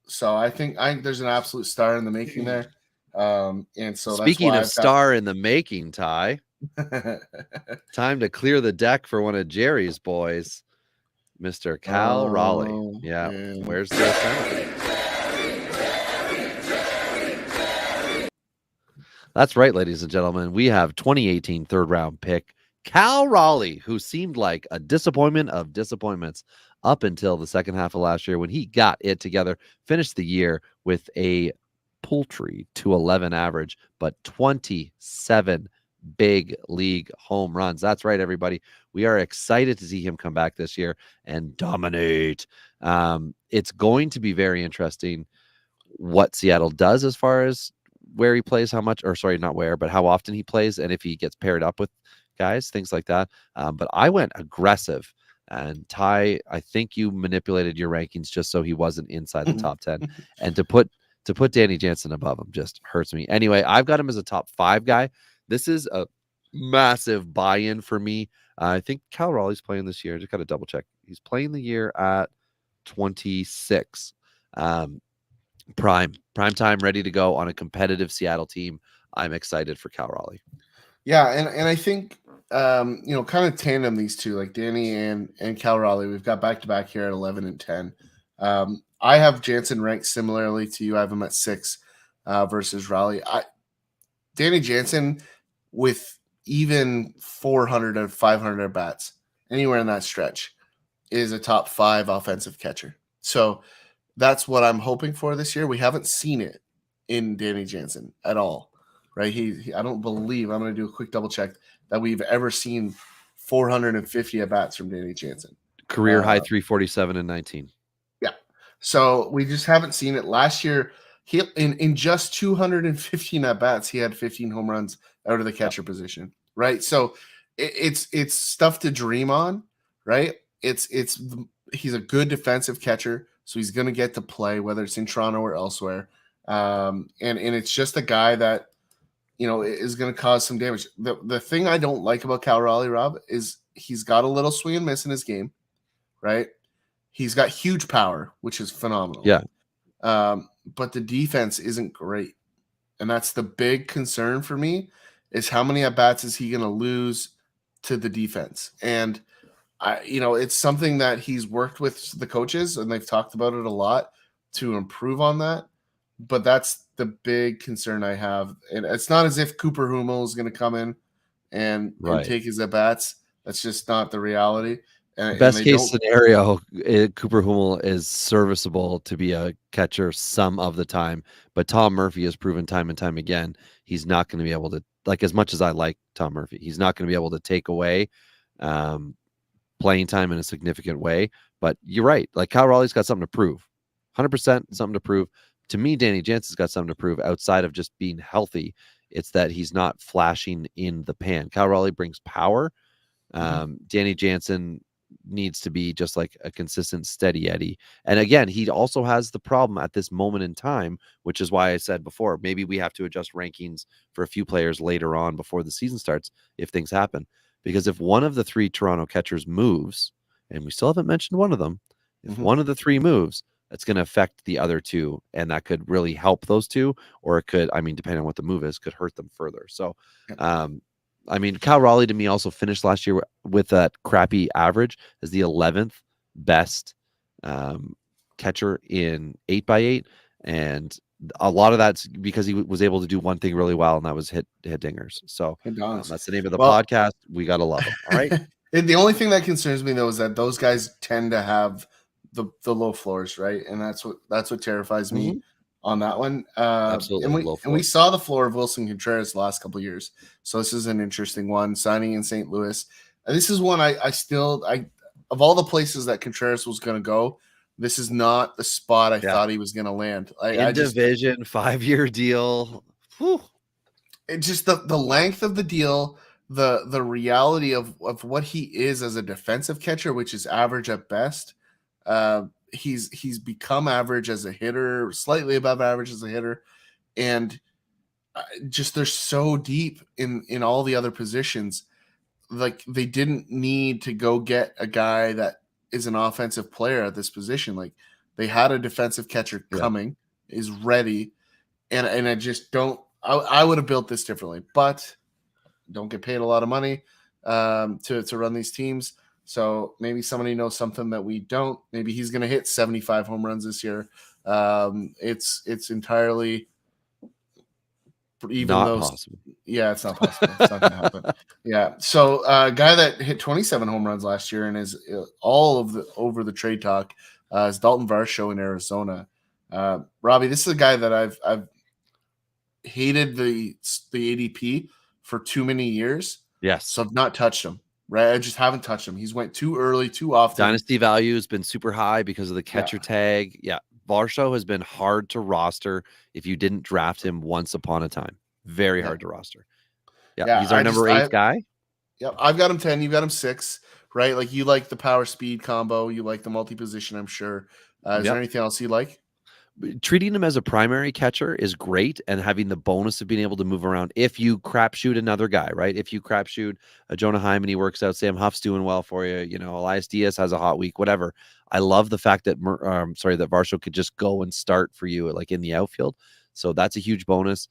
So I think there's an absolute star in the making there. And so speaking of star in the making, Ty, time to clear the deck for one of Jerry's boys, Mr. Cal Raleigh. Yeah. Where's the center? That's right, ladies and gentlemen. We have 2018 third round pick Cal Raleigh, who seemed like a disappointment of disappointments up until the second half of last year when he got it together, finished the year with a paltry 211 average, but 27 big league home runs. That's right, everybody. We are excited to see him come back this year and dominate. It's going to be very interesting what Seattle does as far as where he plays, how often he plays, and if he gets paired up with guys, things like that. But I went aggressive, and Ty, I think you manipulated your rankings just so he wasn't inside the top 10, and to put Danny Jansen above him just hurts me. Anyway, I've got him as a top 5 guy. This is a massive buy-in for me. I think Cal Raleigh's playing this year. Just got to double check. He's playing the year at 26. Prime time, ready to go on a competitive Seattle team. I'm excited for Cal Raleigh. Yeah, and I think kind of tandem these two, like Danny and Cal Raleigh. We've got back to back here at 11 and 10. I have Jansen ranked similarly to you. I have him at 6 versus Raleigh. Danny Jansen with even 400 or 500 at bats, anywhere in that stretch, is a top 5 offensive catcher. So that's what I'm hoping for this year. We haven't seen it in Danny Jansen at all, right? I don't believe, I'm going to do a quick double check, that we've ever seen 450 at bats from Danny Jansen. Career high 347 and 19. Yeah. So we just haven't seen it. Last year, he in just 215 at bats, he had 15 home runs out of the catcher position, right? So it's stuff to dream on, right? He's a good defensive catcher, so he's going to get to play whether it's in Toronto or elsewhere. And it's just a guy that, is going to cause some damage. The thing I don't like about Cal Raleigh, Rob, is he's got a little swing and miss in his game, right? He's got huge power, which is phenomenal. Yeah. But the defense isn't great. And that's the big concern for me, is how many at-bats is he going to lose to the defense? And, it's something that he's worked with the coaches, and they've talked about it a lot to improve on that. But that's the big concern I have. And it's not as if Cooper Hummel is going to come in and take his at-bats. That's just not the reality. Best case scenario, Cooper Hummel is serviceable to be a catcher some of the time, but Tom Murphy has proven time and time again he's not going to be able to, like, as much as I like Tom Murphy, he's not going to be able to take away playing time in a significant way. But you're right, like, Cal Raleigh's got something to prove, 100% something to prove. To me, Danny Jansen's got something to prove outside of just being healthy. It's that he's not flashing in the pan. Cal Raleigh brings power. Danny Jansen needs to be just like a consistent steady Eddie. And again, he also has the problem at this moment in time, which is why I said before, maybe we have to adjust rankings for a few players later on before the season starts if things happen. Because if one of the 3 Toronto catchers moves, and we still haven't mentioned one of them, if one of the 3 moves, that's going to affect the other 2, and that could really help those 2, or it could, depending on what the move is, could hurt them further. So, Cal Raleigh to me also finished last year with that crappy average as the 11th best catcher in 8x8, and a lot of that's because he was able to do one thing really well, and that was hit dingers. So that's the name of the podcast. We gotta love him. All right. The only thing that concerns me though is that those guys tend to have the low floors, right? And that's what terrifies me on that one. Absolutely. And we saw the floor of Wilson Contreras the last couple of years. So this is an interesting one, signing in St. Louis. And this is one I of all the places that Contreras was going to go, this is not the spot I thought he was going to land. Division, 5-year deal. Whew. It just the length of the deal, the reality of what he is as a defensive catcher, which is average at best. He's become average as a hitter, slightly above average as a hitter, and just they're so deep in all the other positions. Like, they didn't need to go get a guy that is an offensive player at this position. Like, they had a defensive catcher coming, is ready, and I just don't. I would have built this differently, but don't get paid a lot of money to run these teams. So maybe somebody knows something that we don't. Maybe he's going to hit 75 home runs this year. It's entirely possible. Yeah, it's not possible. It's not going to happen. Yeah. So a guy that hit 27 home runs last year and is over the trade talk is Dalton Varsho in Arizona. Robbie, this is a guy that I've hated the ADP for too many years. Yes. So I've not touched him. Right, I just haven't touched him. He's went too early, too often. Dynasty value has been super high because of the catcher tag. Yeah, Varsho has been hard to roster if you didn't draft him once upon a time. Very hard to roster. Yeah, he's our number 8 guy. Yeah, I've got him 10. You've got him 6. Right, like, you like the power speed combo. You like the multi position. I'm sure. Is there anything else you like? Treating him as a primary catcher is great, and having the bonus of being able to move around if you crapshoot another guy, right? If you crapshoot a Jonah Heim and he works out, Sam Huff's doing well for you, Elias Diaz has a hot week, whatever. I love the fact that that Varsho could just go and start for you, like, in the outfield. So that's a huge bonus.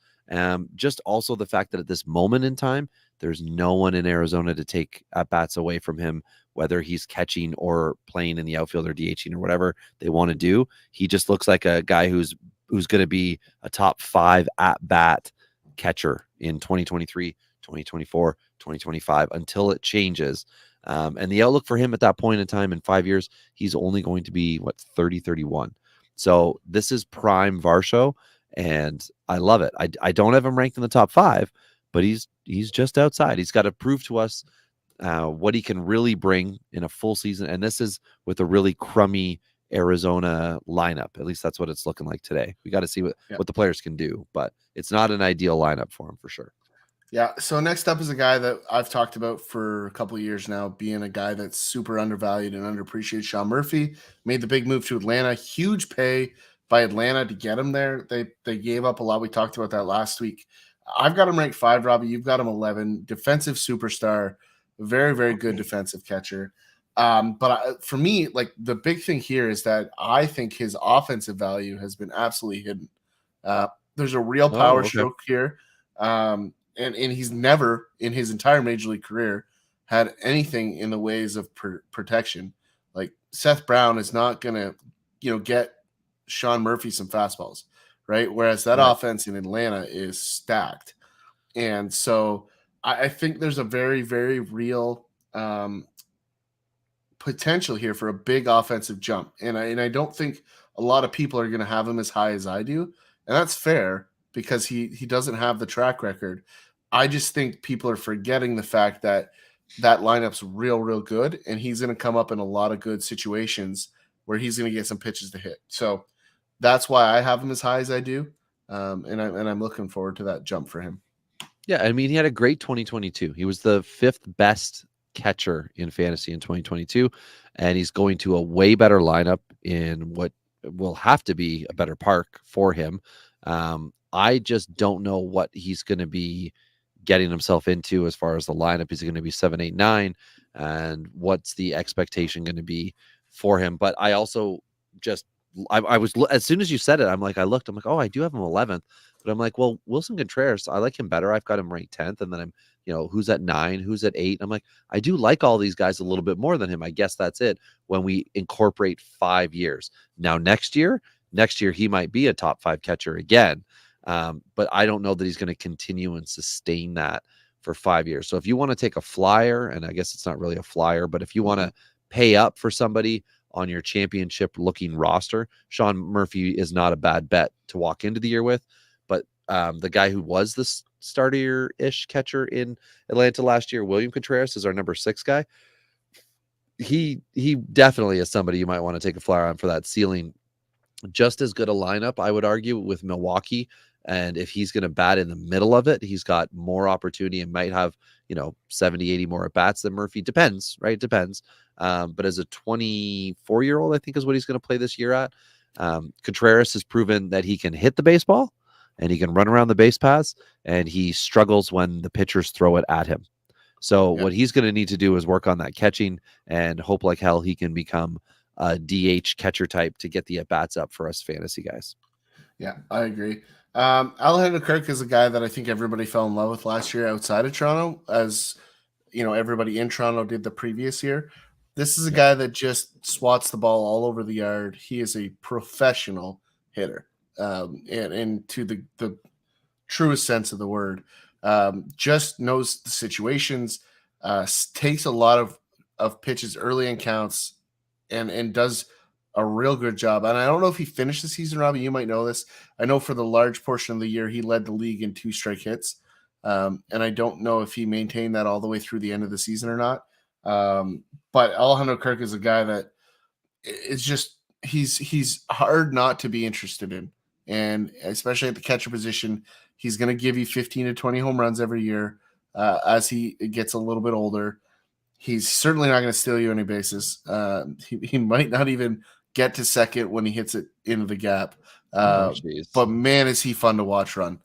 Just also the fact that at this moment in time, There's no one in Arizona to take at bats away from him, whether he's catching or playing in the outfield or DHing or whatever they want to do. He just looks like a guy who's going to be a top 5 at bat catcher in 2023, 2024, 2025 until it changes. And the outlook for him at that point in time in 5 years, he's only going to be 30, 31. So this is prime Varsho, and I love it. I don't have him ranked in the top 5, but he's just outside. He's got to prove to us what he can really bring in a full season. And this is with a really crummy Arizona lineup. At least that's what it's looking like today. We got to see what the players can do, but it's not an ideal lineup for him for sure. Yeah. So next up is a guy that I've talked about for a couple of years now, being a guy that's super undervalued and underappreciated. Sean Murphy made the big move to Atlanta. Huge pay by Atlanta to get him there. They gave up a lot. We talked about that last week. I've got him ranked 5, Robbie. You've got him 11. Defensive superstar, very, very good defensive catcher. For me, like the big thing here is that I think his offensive value has been absolutely hidden. There's a real power stroke here. And he's never in his entire major league career had anything in the ways of protection. Like Seth Brown is not going to, get Sean Murphy some fastballs, right? Whereas that offense in Atlanta is stacked. And so I think there's a very, very real potential here for a big offensive jump. And I don't think a lot of people are going to have him as high as I do. And that's fair because he doesn't have the track record. I just think people are forgetting the fact that lineup's real, real good, and he's going to come up in a lot of good situations where he's going to get some pitches to hit. So that's why I have him as high as I do, and I'm looking forward to that jump for him. Yeah, I mean, he had a great 2022. He was the 5th best catcher in fantasy in 2022, and he's going to a way better lineup in what will have to be a better park for him. I just don't know what he's going to be getting himself into as far as the lineup. Is he going to be 7, 8, 9? And what's the expectation going to be for him? But I also just, I was, as soon as you said it, I'm like, oh, I do have him 11th. But I'm like, well, Wilson Contreras, I like him better. I've got him ranked 10th. And then I'm, who's at 9, who's at 8? I'm like, I do like all these guys a little bit more than him. I guess that's it when we incorporate 5 years. Now, next year, he might be a top 5 catcher again. But I don't know that he's going to continue and sustain that for 5 years. So if you want to take a flyer, and I guess it's not really a flyer, but if you want to pay up for somebody on your championship looking roster, Sean Murphy is not a bad bet to walk into the year with. But the guy who was the starter-ish catcher in Atlanta last year, William Contreras, is our number 6 guy. He definitely is somebody you might want to take a flyer on for that ceiling. Just as good a lineup, I would argue, with Milwaukee. And if he's going to bat in the middle of it, he's got more opportunity and might have, 70, 80 more at bats than Murphy. Depends, right? Depends. But as a 24-year-old, I think is what he's going to play this year at. Contreras has proven that he can hit the baseball and he can run around the base paths, and he struggles when the pitchers throw it at him. So what he's going to need to do is work on that catching and hope like hell he can become a DH catcher type to get the at-bats up for us fantasy guys. Yeah, I agree. Alejandro Kirk is a guy that I think everybody fell in love with last year outside of Toronto, as everybody in Toronto did the previous year. This is a guy that just swats the ball all over the yard. He is a professional hitter, and to the truest sense of the word, just knows the situations, takes a lot of pitches early in counts, and does a real good job. And I don't know if he finished the season, Robbie, you might know this. I know for the large portion of the year, he led the league in 2 strike hits. And I don't know if he maintained that all the way through the end of the season or not. But Alejandro Kirk is a guy that is just, he's hard not to be interested in. And especially at the catcher position, he's going to give you 15 to 20 home runs every year as he gets a little bit older. He's certainly not going to steal you any bases. He might not even get to second when he hits it into the gap. But man, is he fun to watch run.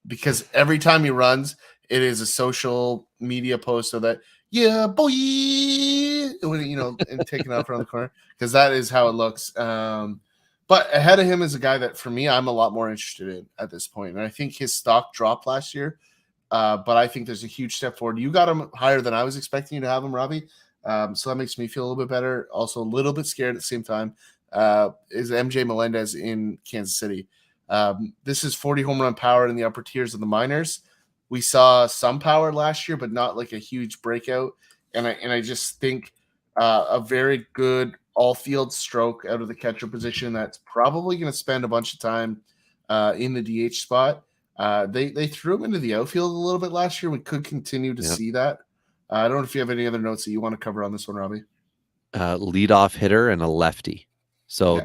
Because every time he runs, it is a social media post of that, yeah, boy, and taking off around the corner, because that is how it looks. But ahead of him is a guy that, for me, I'm a lot more interested in at this point. And I think his stock dropped last year But I think there's a huge step forward. You got him higher than I was expecting you to have him, Robbie. So that makes me feel a little bit better. Also, a little bit scared at the same time. Is MJ Melendez in Kansas City. This is 40 home run power in the upper tiers of the minors. We saw some power last year, but not like a huge breakout. And I just think a very good all-field stroke out of the catcher position that's probably going to spend a bunch of time in the DH spot. They threw him into the outfield a little bit last year. We could continue to see that. I don't know if you have any other notes that you want to cover on this one, Robbie. Leadoff hitter and a lefty. So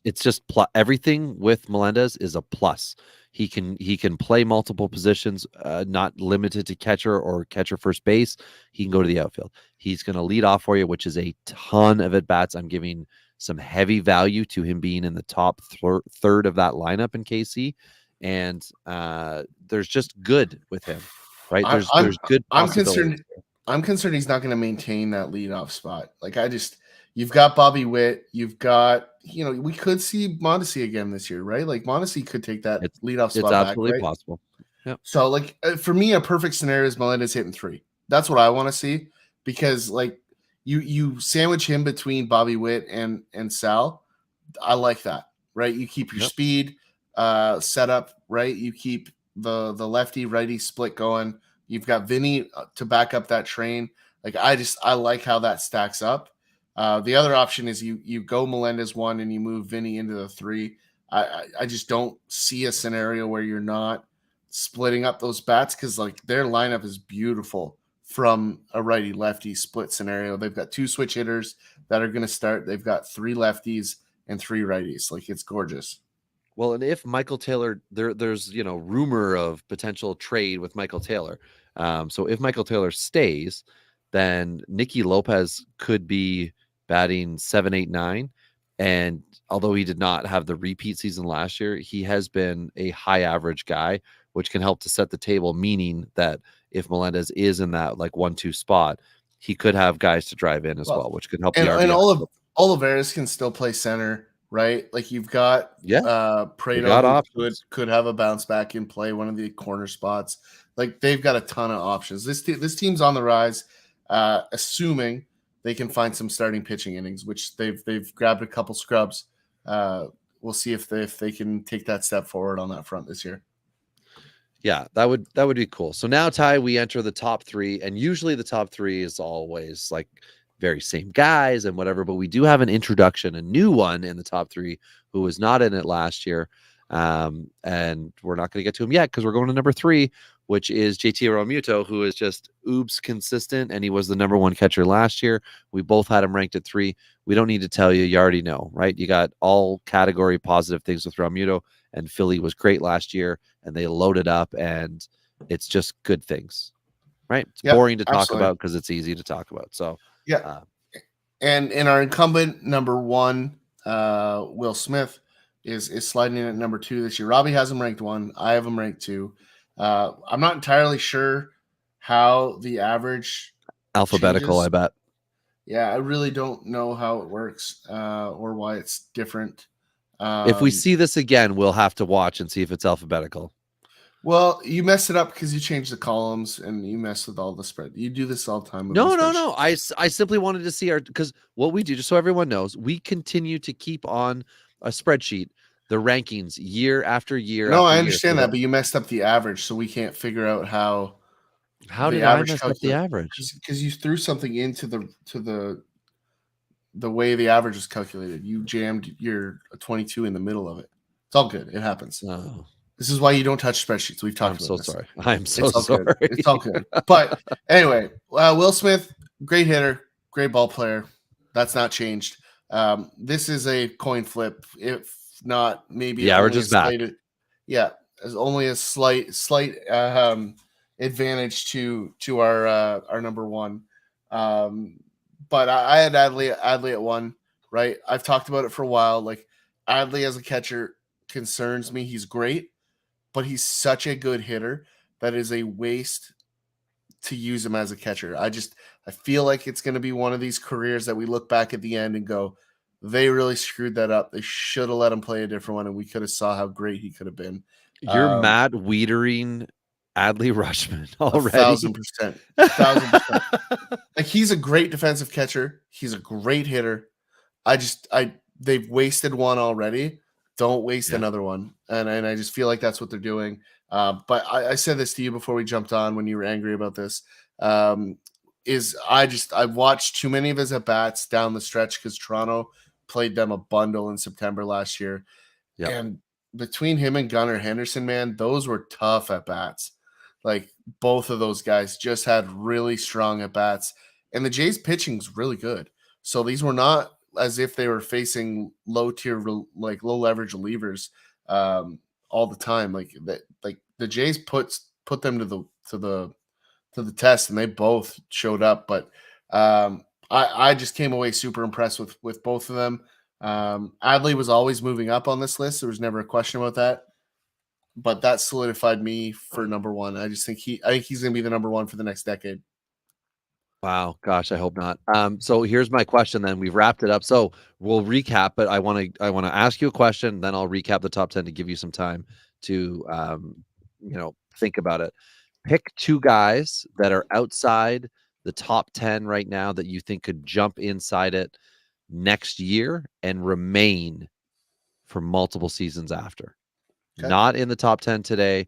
it's just everything with Melendez is a plus. He can play multiple positions, not limited to catcher or catcher first base. He can go to the outfield. He's going to lead off for you, which is a ton of at bats. I'm giving some heavy value to him being in the top third of that lineup in KC, and there's just good with him, right? There's good. I'm concerned he's not going to maintain that leadoff spot. Like you've got Bobby Witt, you've got, we could see Mondesi again this year, right? Like Mondesi could take that leadoff spot. It's absolutely back, right? possible. Yep. So like for me, a perfect scenario is Melendez hitting 3. That's what I want to see, because like you sandwich him between Bobby Witt and Sal. I like that, right? You keep your speed set up, right? You keep the lefty righty split going. You've got Vinny to back up that train. Like I like how that stacks up. The other option is you go Melendez 1 and you move Vinny into the 3. I just don't see a scenario where you're not splitting up those bats, because like their lineup is beautiful from a righty lefty split scenario. They've got 2 switch hitters that are going to start. They've got 3 lefties and 3 righties. Like it's gorgeous. Well, and if Michael Taylor, there's rumor of potential trade with Michael Taylor. So if Michael Taylor stays, then Nicky Lopez could be batting 7, 8, 9. And although he did not have the repeat season last year, he has been a high average guy, which can help to set the table, meaning that if Melendez is in that like 1-2 spot, he could have guys to drive in as well, which could help. And Olivares can still play center, right? Like you've got Prado could have a bounce back and play one of the corner spots. Like they've got a ton of options. This team's on the rise, assuming they can find some starting pitching innings, which they've grabbed a couple scrubs. We'll see if they can take that step forward on that front this year. Yeah, that would be cool. So now, Ty, we enter the top 3, and usually the top 3 is always like very same guys and whatever, but we do have an introduction, a new one in the top 3 who was not in it last year. And we're not going to get to him yet because we're going to number 3, which is JT Realmuto, who is just oops consistent, and he was the number 1 catcher last year. We both had him ranked at 3. We don't need to tell you. You already know, right? You got all category positive things with Realmuto, and Philly was great last year, and they loaded up, and it's just good things, right? It's boring to talk about because it's easy to talk about. So and in our incumbent number 1, Will Smith is sliding in at number 2 this year. Robbie has him ranked 1. I have him ranked 2. I'm not entirely sure how the average alphabetical changes. I bet. Yeah, I really don't know how it works or why it's different. If we see this again, we'll have to watch and see if it's alphabetical. Well, you messed it up because you changed the columns and you messed with all the spread. You do this all the time. No. I simply wanted to see because what we do, just so everyone knows, we continue to keep on a spreadsheet the rankings year after year. No, I understand that, but you messed up the average, so we can't figure out how. How did I mess up the average? Because you threw something into the way the average is calculated. You jammed your 22 in the middle of it. It's all good. It happens. Oh. This is why you don't touch spreadsheets. We've talked about this. Sorry. I'm so sorry. It's all good. But anyway, Will Smith, great hitter, great ball player. That's not changed. This is a coin flip. If not, maybe the average is back. There's only a slight advantage to our number 1. But I had Adley at 1, right? I've talked about it for a while. Like Adley as a catcher concerns me. He's great, but he's such a good hitter that is a waste to use him as a catcher. I feel like it's going to be one of these careers that we look back at the end and go, they really screwed that up. They should have let him play a different one, and we could have saw how great he could have been. You're Matt Wiedering Adley Rushman already. 1,000%. 1,000%. Like, he's a great defensive catcher. He's a great hitter. They've wasted one already. Don't waste another one. And I just feel like that's what they're doing. But I said this to you before we jumped on when you were angry about this. I've watched too many of his at bats down the stretch because Toronto played them a bundle in September last year. Yep. And between him and Gunnar Henderson, man, those were tough at bats. Like, both of those guys just had really strong at bats, and the Jays pitching's really good. So these were not as if they were facing low tier, like low leverage relievers all the time. Like the Jays put them to the test, and they both showed up. But I just came away super impressed with both of them. Adley was always moving up on this list. There was never a question about that. But that solidified me for number one. I think he's going to be the number one for the next decade. Wow, gosh, I hope not. So here's my question. Then we've wrapped it up. So we'll recap, but I want to ask you a question. Then I'll recap the top 10 to give you some time to think about it. Pick two guys that are outside the top 10 right now that you think could jump inside it next year and remain for multiple seasons after. Okay. Not in the top 10 today,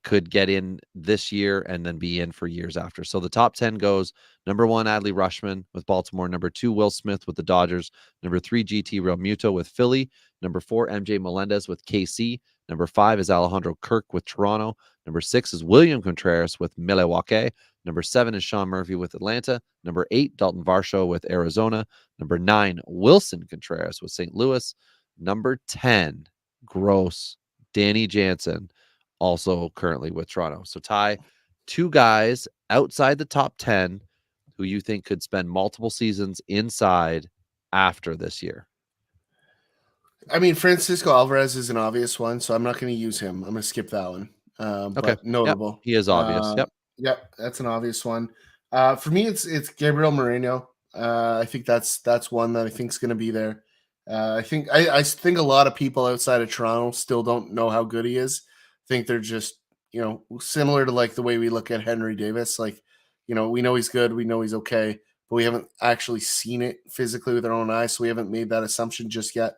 could get in this year and then be in for years after. So the top 10 goes: number 1, Adley Rushman with Baltimore; number 2, Will Smith with the Dodgers; number 3, GT Realmuto with Philly; number 4, MJ Melendez with KC; number 5 is Alejandro Kirk with Toronto; number 6 is William Contreras with Milwaukee; number 7 is Sean Murphy with Atlanta; number 8, Dalton Varsho with Arizona; number 9, Wilson Contreras with St. Louis; number 10, gross, Danny Jansen, also currently with Toronto. So, Ty, two guys outside the top 10 who you think could spend multiple seasons inside after this year. I mean, Francisco Alvarez is an obvious one, so I'm not going to use him. I'm going to skip that one. Okay. But notable. Yep. He is obvious. Yep, that's an obvious one. For me, it's Gabriel Moreno. I think that's one that I think is going to be there. I think a lot of people outside of Toronto still don't know how good he is. I think they're just, similar to like the way we look at Henry Davis. Like, we know he's good, we know he's okay, but we haven't actually seen it physically with our own eyes, so we haven't made that assumption just yet.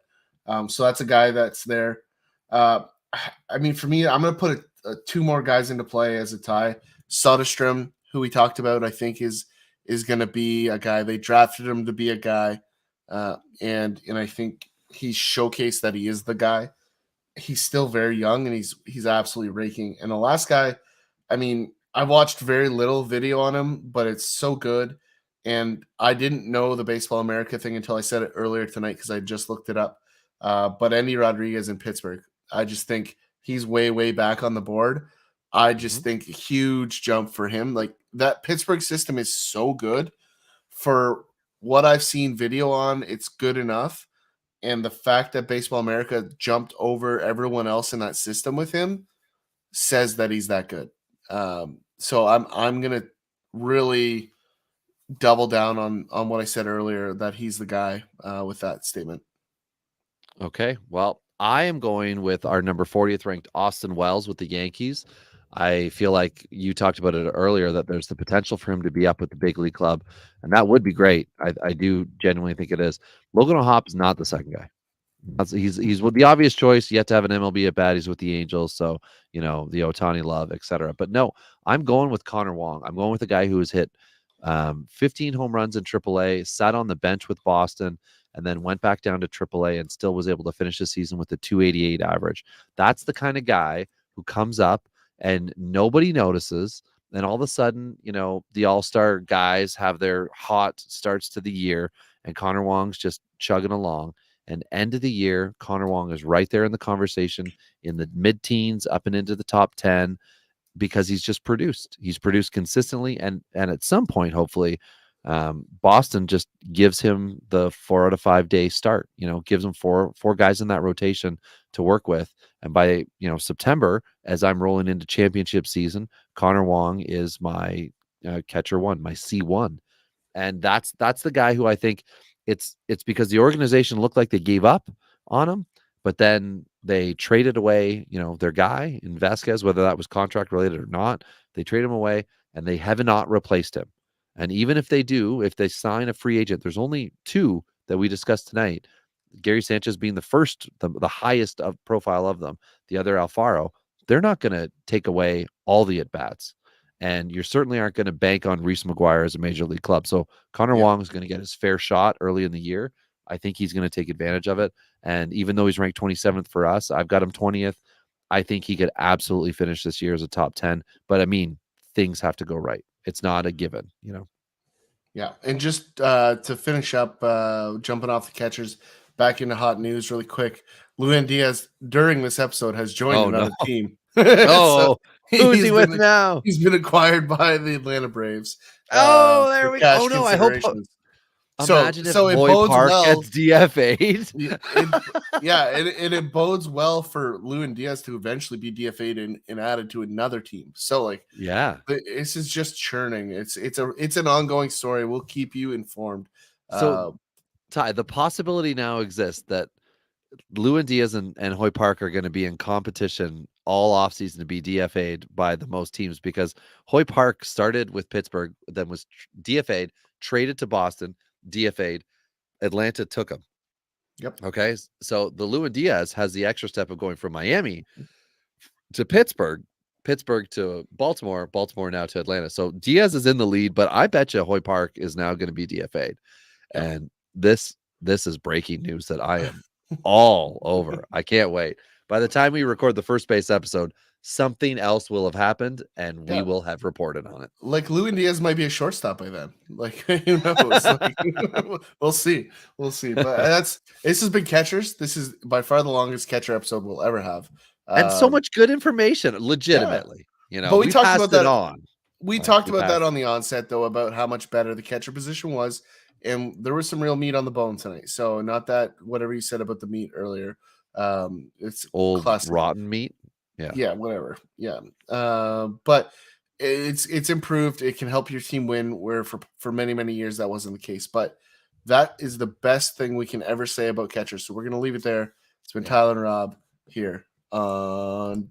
So that's a guy that's there. I mean, for me, I'm going to put two more guys into play as a tie. Soderstrom, who we talked about, I think is going to be a guy. They drafted him to be a guy. And I think he's showcased that he is the guy. He's still very young, and he's absolutely raking. And the last guy, I mean, I watched very little video on him, but it's so good. And I didn't know the Baseball America thing until I said it earlier tonight because I just looked it up. But Endy Rodriguez in Pittsburgh, I just think he's way, way back on the board. I just think a huge jump for him. Like, that Pittsburgh system is so good. For what I've seen video on, it's good enough. And the fact that Baseball America jumped over everyone else in that system with him says that he's that good. So I'm going to really double down on what I said earlier, that he's the guy with that statement. Okay. Well, I am going with our number 40th ranked Austin Wells with the Yankees. I feel like you talked about it earlier, that there's the potential for him to be up with the big league club, and that would be great. I do genuinely think it is. Logan O'Hoppe is not the second guy. He's with the obvious choice. Yet to have an MLB at bat. He's with the Angels, so the Ohtani love, etc. But no, I'm going with Connor Wong. I'm going with a guy who has hit 15 home runs in AAA, sat on the bench with Boston, and then went back down to AAA and still was able to finish the season with a 288 average. That's the kind of guy who comes up and nobody notices. And all of a sudden, the all-star guys have their hot starts to the year, and Connor Wong's just chugging along. And end of the year, Connor Wong is right there in the conversation, in the mid-teens, up and into the top 10, because he's just produced. He's produced consistently, and at some point, hopefully, Boston just gives him the 4 out of 5 day start. Gives him four guys in that rotation to work with. And by September, as I'm rolling into championship season, Connor Wong is my catcher one, my C1, and that's the guy who I think it's because the organization looked like they gave up on him, but then they traded away, their guy in Vasquez, whether that was contract related or not. They traded him away, and they have not replaced him. And even if they do, if they sign a free agent, there's only 2 that we discussed tonight. Gary Sanchez being the first, the highest of profile of them, the other Alfaro. They're not going to take away all the at-bats. And you certainly aren't going to bank on Reese McGuire as a major league club. So Connor Wong is going to get his fair shot early in the year. I think he's going to take advantage of it. And even though he's ranked 27th for us, I've got him 20th. I think he could absolutely finish this year as a top 10. But I mean, things have to go right. It's not a given, Yeah. And just to finish up, jumping off the catchers, back into hot news really quick. Lewin Diaz, during this episode, has joined another team. Oh, who is he with now? He's been acquired by the Atlanta Braves. Oh, there we go. Oh, no, I hope. Imagine if Hoy Park gets DFA'd. And it bodes well for Lewin Diaz to eventually be DFA'd and added to another team. So, this is just churning. It's an ongoing story. We'll keep you informed. So, Ty, the possibility now exists that Lewin Diaz and Hoy Park are going to be in competition all offseason to be DFA'd by the most teams, because Hoy Park started with Pittsburgh, then was DFA'd, traded to Boston, DFA'd. Atlanta took him. Yep. Okay. So the Lewin Diaz has the extra step of going from Miami to Pittsburgh to Baltimore now to Atlanta. So Diaz is in the lead, but I bet you Hoy Park is now going to be DFA'd. And this is breaking news that I am all over. I can't wait. By the time we record the First Base episode, something else will have happened, and we will have reported on it. Like Lewin Diaz might be a shortstop by then. Like, who knows? We'll see. But this has been Catchers. This is by far the longest Catcher episode we'll ever have, and so much good information. Legitimately, but we talked about that on. We talked about that on the onset, though, about how much better the catcher position was, and there was some real meat on the bone tonight. So, not that whatever you said about the meat earlier. It's old classic. Rotten meat. Yeah, whatever. Yeah. But it's improved. It can help your team win, where for many, many years that wasn't the case. But that is the best thing we can ever say about catchers. So we're going to leave it there. It's been Tyler and Rob here on